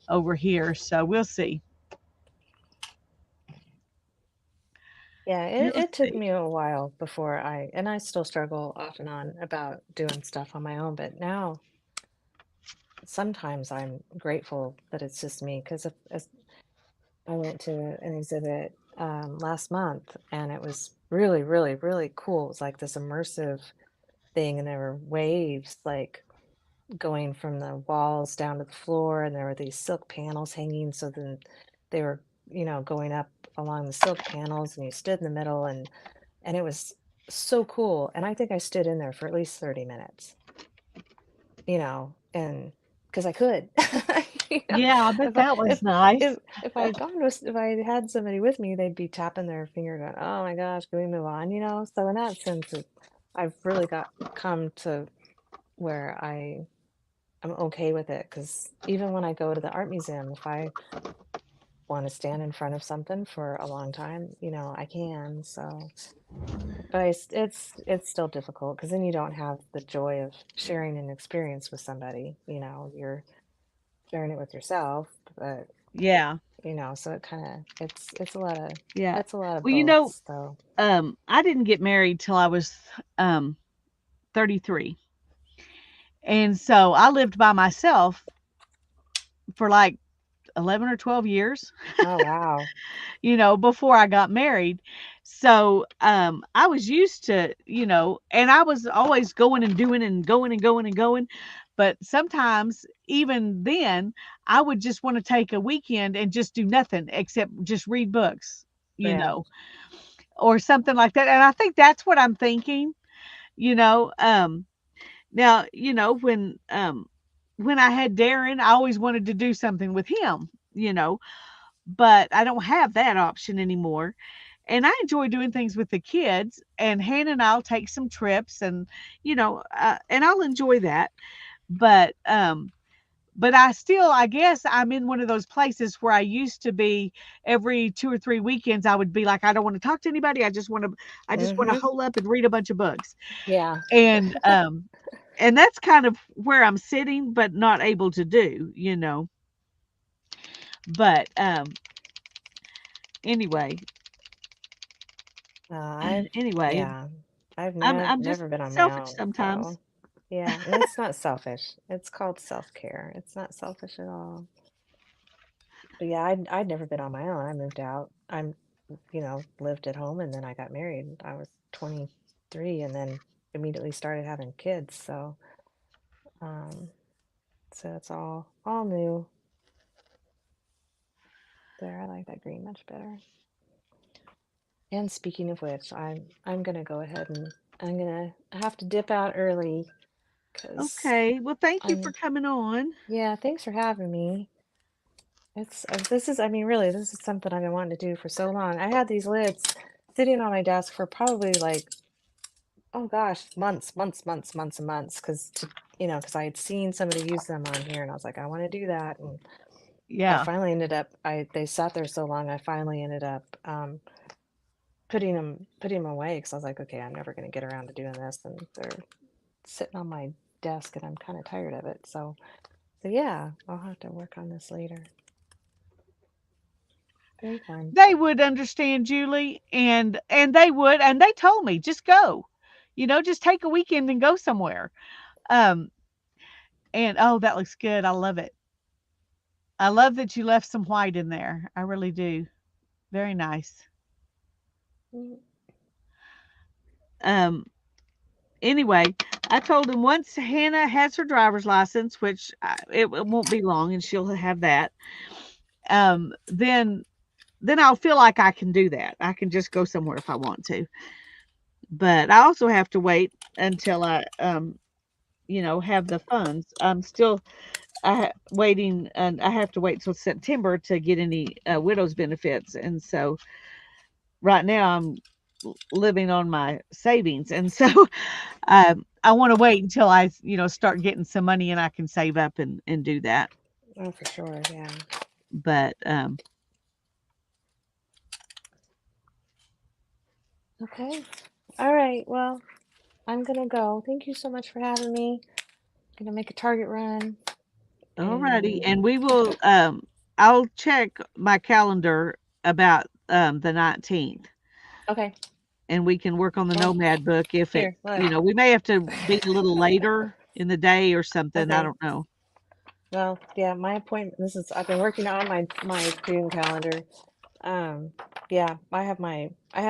over here. So we'll see. yeah. We'll It took see. me a while before I still struggle off and on about doing stuff on my own, but sometimes I'm grateful that it's just me because if I went to an exhibit last month and it was really, really, really cool. It was like this immersive thing, and there were waves like going from the walls down to the floor, and there were these silk panels hanging. So then they were, going up along the silk panels, and you stood in the middle, and it was so cool. And I think I stood in there for at least 30 minutes, and because I could, Yeah, I bet if I that was nice. if I had if I had somebody with me, they'd be tapping their finger, going, "Oh my gosh, can we move on?" So in that sense, I've really got come to where I'm okay with it, because even when I go to the art museum, if I want to stand in front of something for a long time, I can. So, but it's still difficult because then you don't have the joy of sharing an experience with somebody. You're sharing it with yourself, but Yeah, so it kind of it's a lot of yeah. it's a lot of Well, both. So, I didn't get married till I was, um, 33, and so I lived by myself for, like, 11 or 12 years, oh wow, before I got married. So, I was used to, and I was always going and doing and going and going and going. But sometimes, even then, I would just want to take a weekend and just do nothing except just read books, you yeah, know, or something like that. And I think that's what I'm thinking, you know. Now, when I had Darren, I always wanted to do something with him, but I don't have that option anymore. And I enjoy doing things with the kids. And Hannah and I'll take some trips, and and I'll enjoy that. But I still, I guess, I'm in one of those places where I used to be. Every 2 or 3 weekends, I would be like, I don't want to talk to anybody. I just want to mm-hmm, hole up and read a bunch of books. yeah, And that's kind of where I'm sitting, but not able to do. But anyway, I've anyway, yeah, I've I'm just never been on my selfish own, sometimes. so. Yeah, and it's not selfish. It's called self-care. It's not selfish at all. But yeah, I'd never been on my own. I moved out. Lived at home, and then I got married. I was 23 and then immediately started having kids. Um, so it's all new. There, I like that green much better. And speaking of which, I'm gonna go ahead and I'm gonna have to dip out early because Okay. Well, thank you for I'm coming on. yeah, thanks for having me. This is, I mean, really, this is something I've been wanting to do for so long. I had these lids sitting on my desk for probably like, oh gosh, months, months, months, months and months, because I had seen somebody use them on here, and I was like, I want to do that. And I Yeah. finally ended up, they sat there so long, I finally ended up putting them away, because I was like, okay, I'm never going to get around to doing this, and they're sitting on my desk, and I'm kind of tired of it. So yeah, I'll have to work on this later. Very fun. They would understand, Julie, and they would, and they told me, just go. Just take a weekend and go somewhere. Um and oh, that looks good. I love it. I love that you left some white in there. I really do. Very nice. Mm, Um Anyway, I told him once Hannah has her driver's license, which it won't be long, and she'll have that. Then I'll feel like I can do that. I can just go somewhere if I want to. But I also have to wait until I have the funds. I'm still waiting, and I have to wait till September to get any widow's benefits. And so right now I'm living on my savings, and so I want to wait until I start getting some money and I can save up and do that. oh, for sure, yeah. But Okay. All right. Well, I'm gonna go. Thank you so much for having me. Gonna make a Target run, alrighty, and and we will. I'll check my calendar about the 19th, okay. and we can work on the Oh, Nomad book if it. here, look. We may have to be a little later in the day or something. I Okay. don't know. Well, yeah, my appointment. I've been working on my June calendar. Um, yeah, I have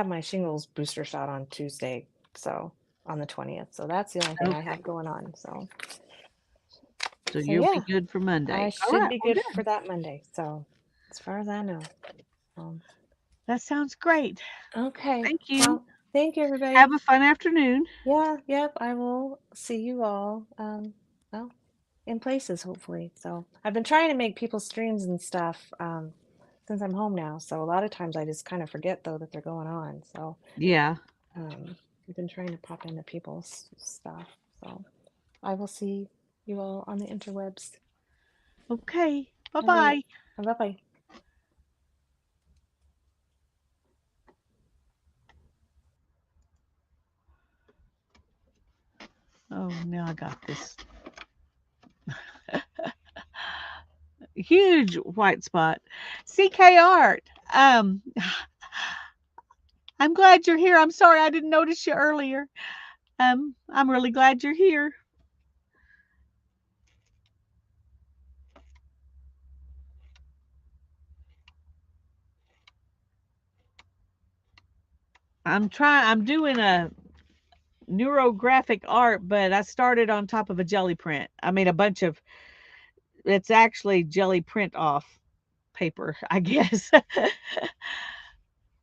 my shingles booster shot on Tuesday, so on the 20th. So that's the only thing I Okay. have going on. So So you'll be yeah, good for I Monday. All should right. be Well, good for good. that Monday. So as far as I know. Um, That sounds great. okay. Thank you. Well, thank you, Have everybody. a fun afternoon. Yeah, yep. I will see you all. Well, in places hopefully. So I've been trying to make people's streams and stuff since I'm home now. So a lot of times I just kind of forget though that they're going on. So Yeah. I've been trying to pop into people's stuff. So I will see you all on the interwebs. Okay. Bye All right. bye. Bye bye. Oh, now I got this huge white spot. CK Art. Um, I'm glad you're here. I'm sorry I didn't notice you earlier. I'm really glad you're here. I'm doing a neurographic art, but I started on top of a jelly print. I made a bunch of, it's actually jelly print off paper, I guess.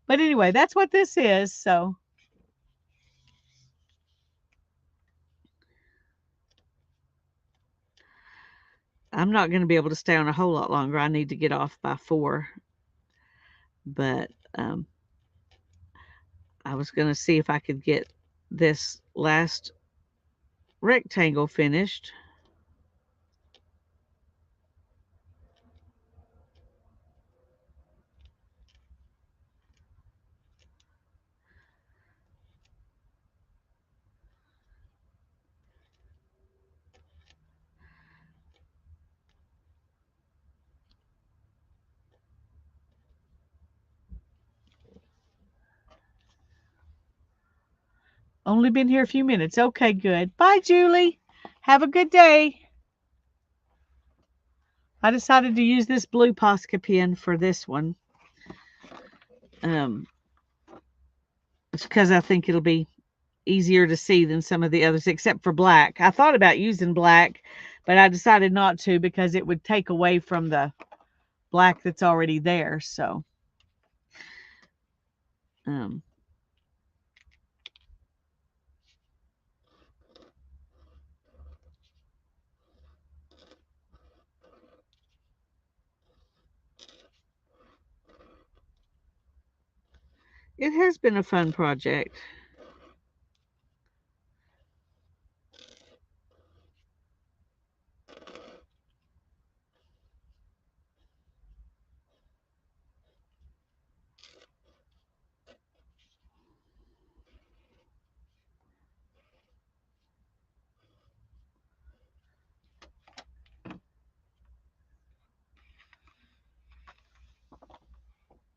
But anyway, that's what this is. So I'm not going to be able to stay on a whole lot longer. I need to get off by 4. But I was going to see if I could get this last rectangle finished. Only been here a few minutes. Okay, good. Bye, Julie. Have a good day. I decided to use this blue Posca pen for this one. Um, it's because I think it'll be easier to see than some of the others, except for black. I thought about using black, but I decided not to because it would take away from the black that's already there. So, um, it has been a fun project.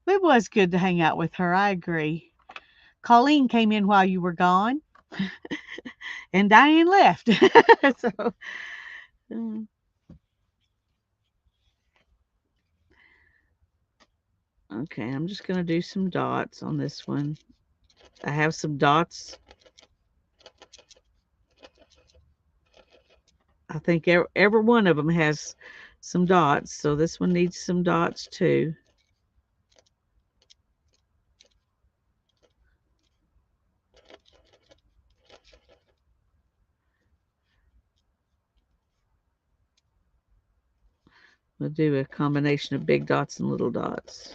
It was good to hang out with her. I agree. Colleen came in while you were gone, and Diane left. So, mm, okay, I'm just going to do some dots on this one. I have some dots. I think every one of them has some dots, so this one needs some dots too. We'll do a combination of big dots and little dots.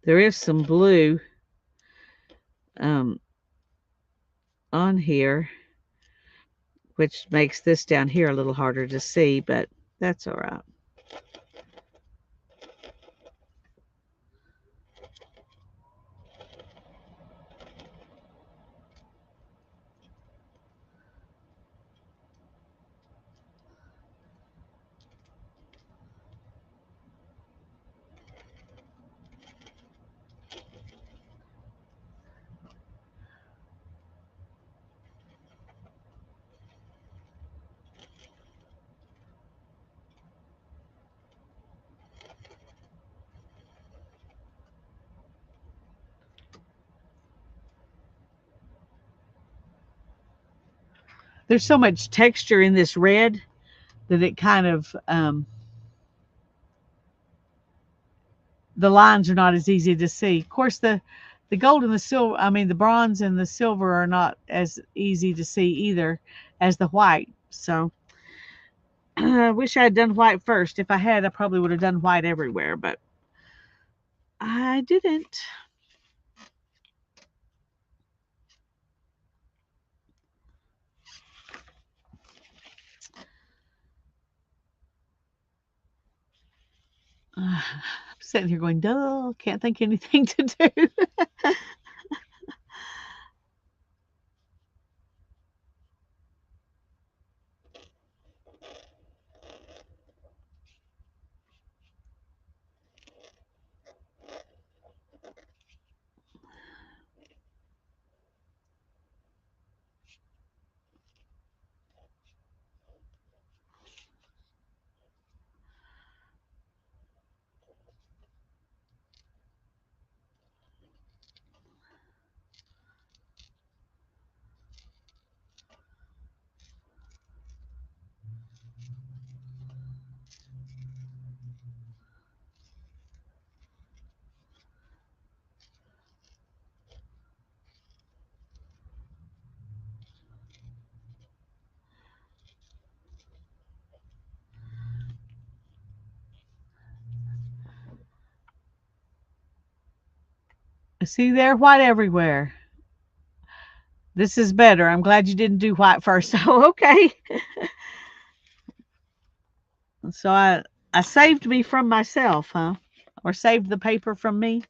There is some blue um, on here, which makes this down here a little harder to see, but that's all right. There's so much texture in this red that it kind of the lines are not as easy to see. Of course, the gold and the silver, I mean, the bronze and the silver are not as easy to see either as the white. So I wish I had done white first. If I had, I probably would have done white everywhere, but I didn't. I'm sitting here going, duh, can't think anything to do. See there, white everywhere. This is better. I'm glad you didn't do white first. Oh, okay. So I saved me from myself, huh? Or saved the paper from me.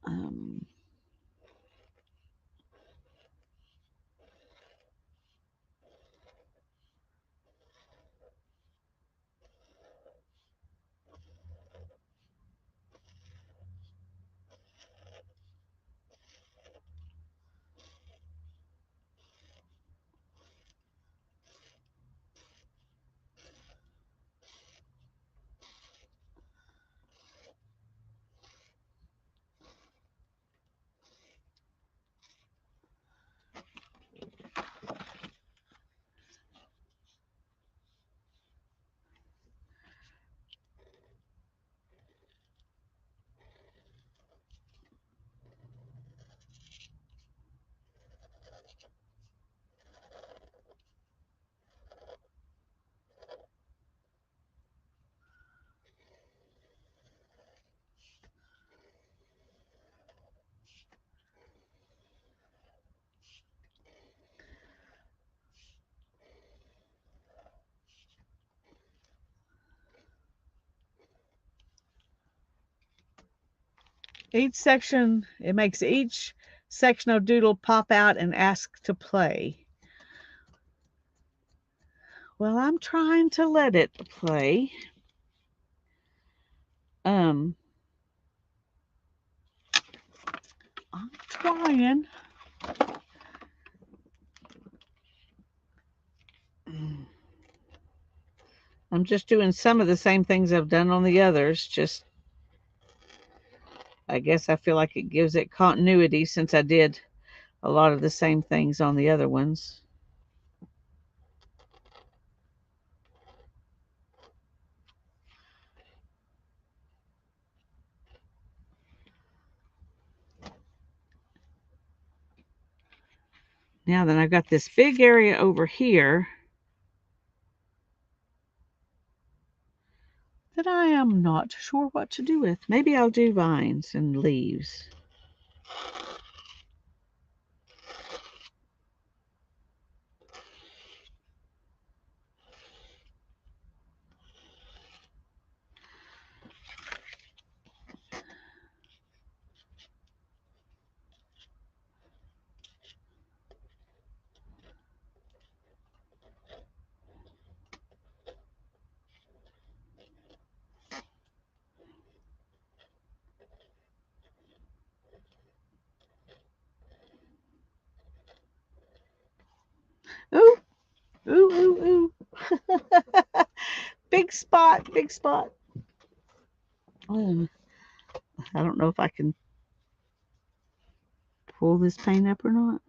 Um, each section, it makes each sectional doodle pop out and ask to play. Well, I'm trying to let it play. Um, I'm trying. I'm just doing some of the same things I've done on the others. Just, I guess I feel like it gives it continuity since I did a lot of the same things on the other ones. Now then, I've got this big area over here that I am not sure what to do with. Maybe I'll do vines and leaves. big spot, big spot. Oh, I don't know if I can pull this paint up or not.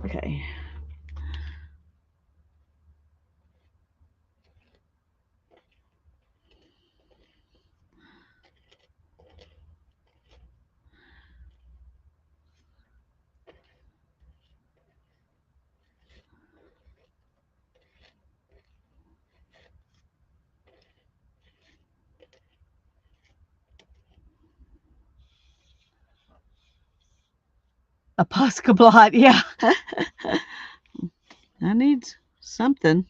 Okay. A Posca blot, yeah. I need something.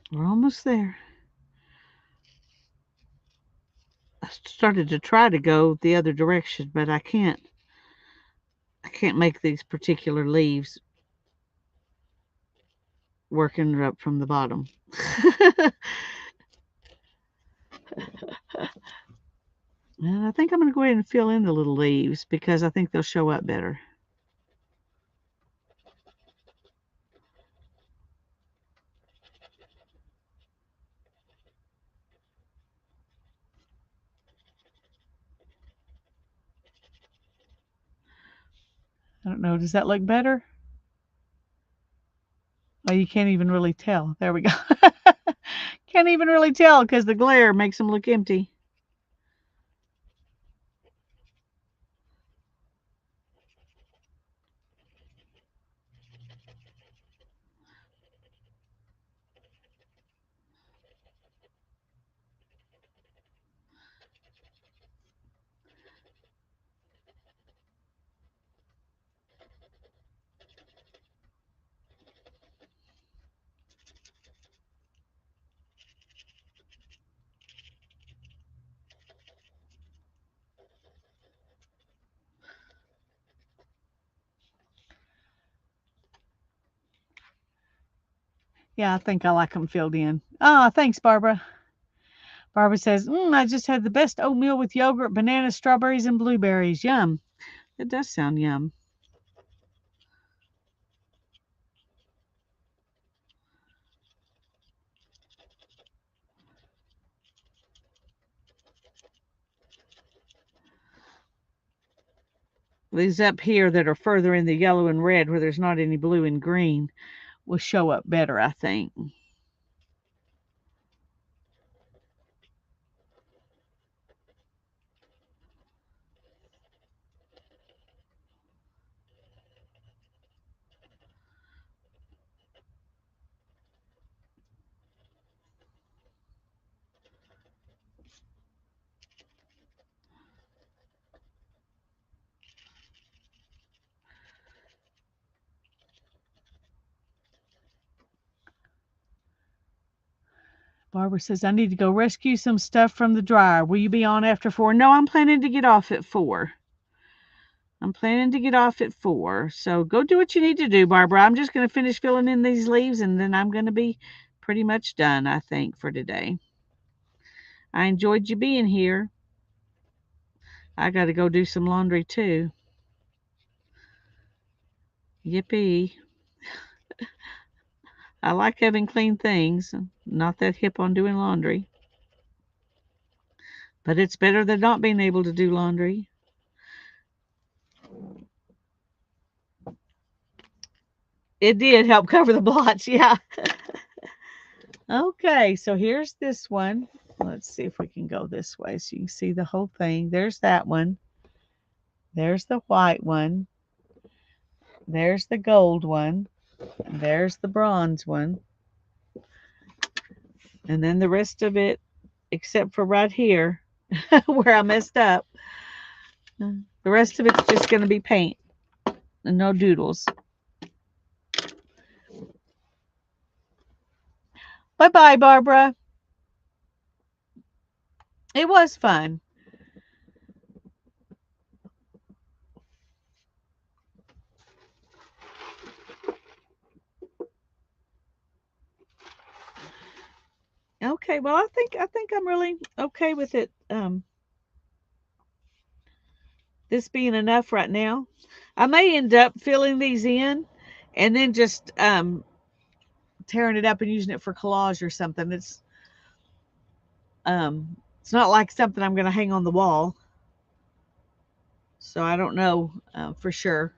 We're almost there. I started to try to go the other direction, but I can't. I can't make these particular leaves working up from the bottom. And I think I'm going to go ahead and fill in the little leaves because I think they'll show up better. I don't know. Does that look better? Oh, you can't even really tell. There we go. Can't even really tell because the glare makes them look empty. Yeah, I think I like them filled in. Oh, thanks, Barbara. Barbara says, I just had the best oatmeal with yogurt, bananas, strawberries, and blueberries. Yum. It does sound yum. These up here that are further in the yellow and red where there's not any blue and green will show up better, I think. Barbara says, I need to go rescue some stuff from the dryer. Will you be on after 4? No, I'm planning to get off at 4. I'm planning to get off at 4. So go do what you need to do, Barbara. I'm just going to finish filling in these leaves and then I'm going to be pretty much done, I think, for today. I enjoyed you being here. I got to go do some laundry too. Yippee. I like having clean things. Not that hip on doing laundry. But it's better than not being able to do laundry. It did help cover the blots, yeah. Okay, so here's this one. Let's see if we can go this way so you can see the whole thing. There's that one. There's the white one. There's the gold one. There's the bronze one. And then the rest of it, except for right here where I messed up, the rest of it's just going to be paint and no doodles. Bye bye, Barbara. It was fun. Okay, well, I think I'm really okay with it. This being enough right now. I may end up filling these in, and then just tearing it up and using it for collage or something. It's not like something I'm going to hang on the wall, so I don't know for sure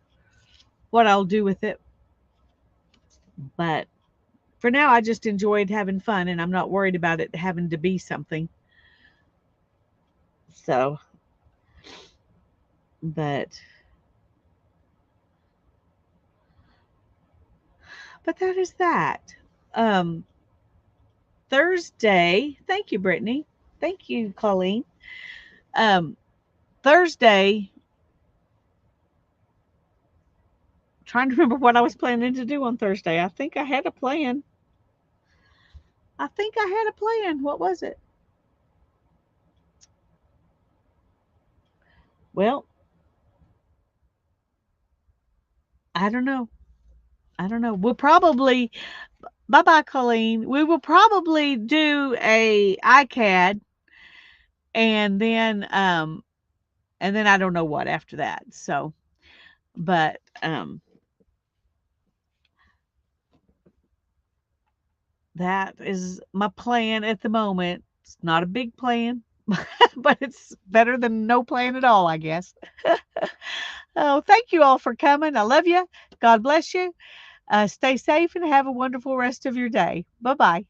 what I'll do with it. But for now, I just enjoyed having fun, and I'm not worried about it having to be something. So, but that is that. Um, Thursday. Thank you, Brittany. Thank you, Colleen. Um, Thursday. Trying to remember what I was planning to do on Thursday. I think I had a plan. I think I had a plan. What was it? Well, I don't know. I don't know. We'll probably bye bye, Colleen. We will probably do a iCAD, and then I don't know what after that. So, but that is my plan at the moment. It's not a big plan, but it's better than no plan at all, I guess. Oh, thank you all for coming. I love you. God bless you. Stay safe and have a wonderful rest of your day. Bye bye.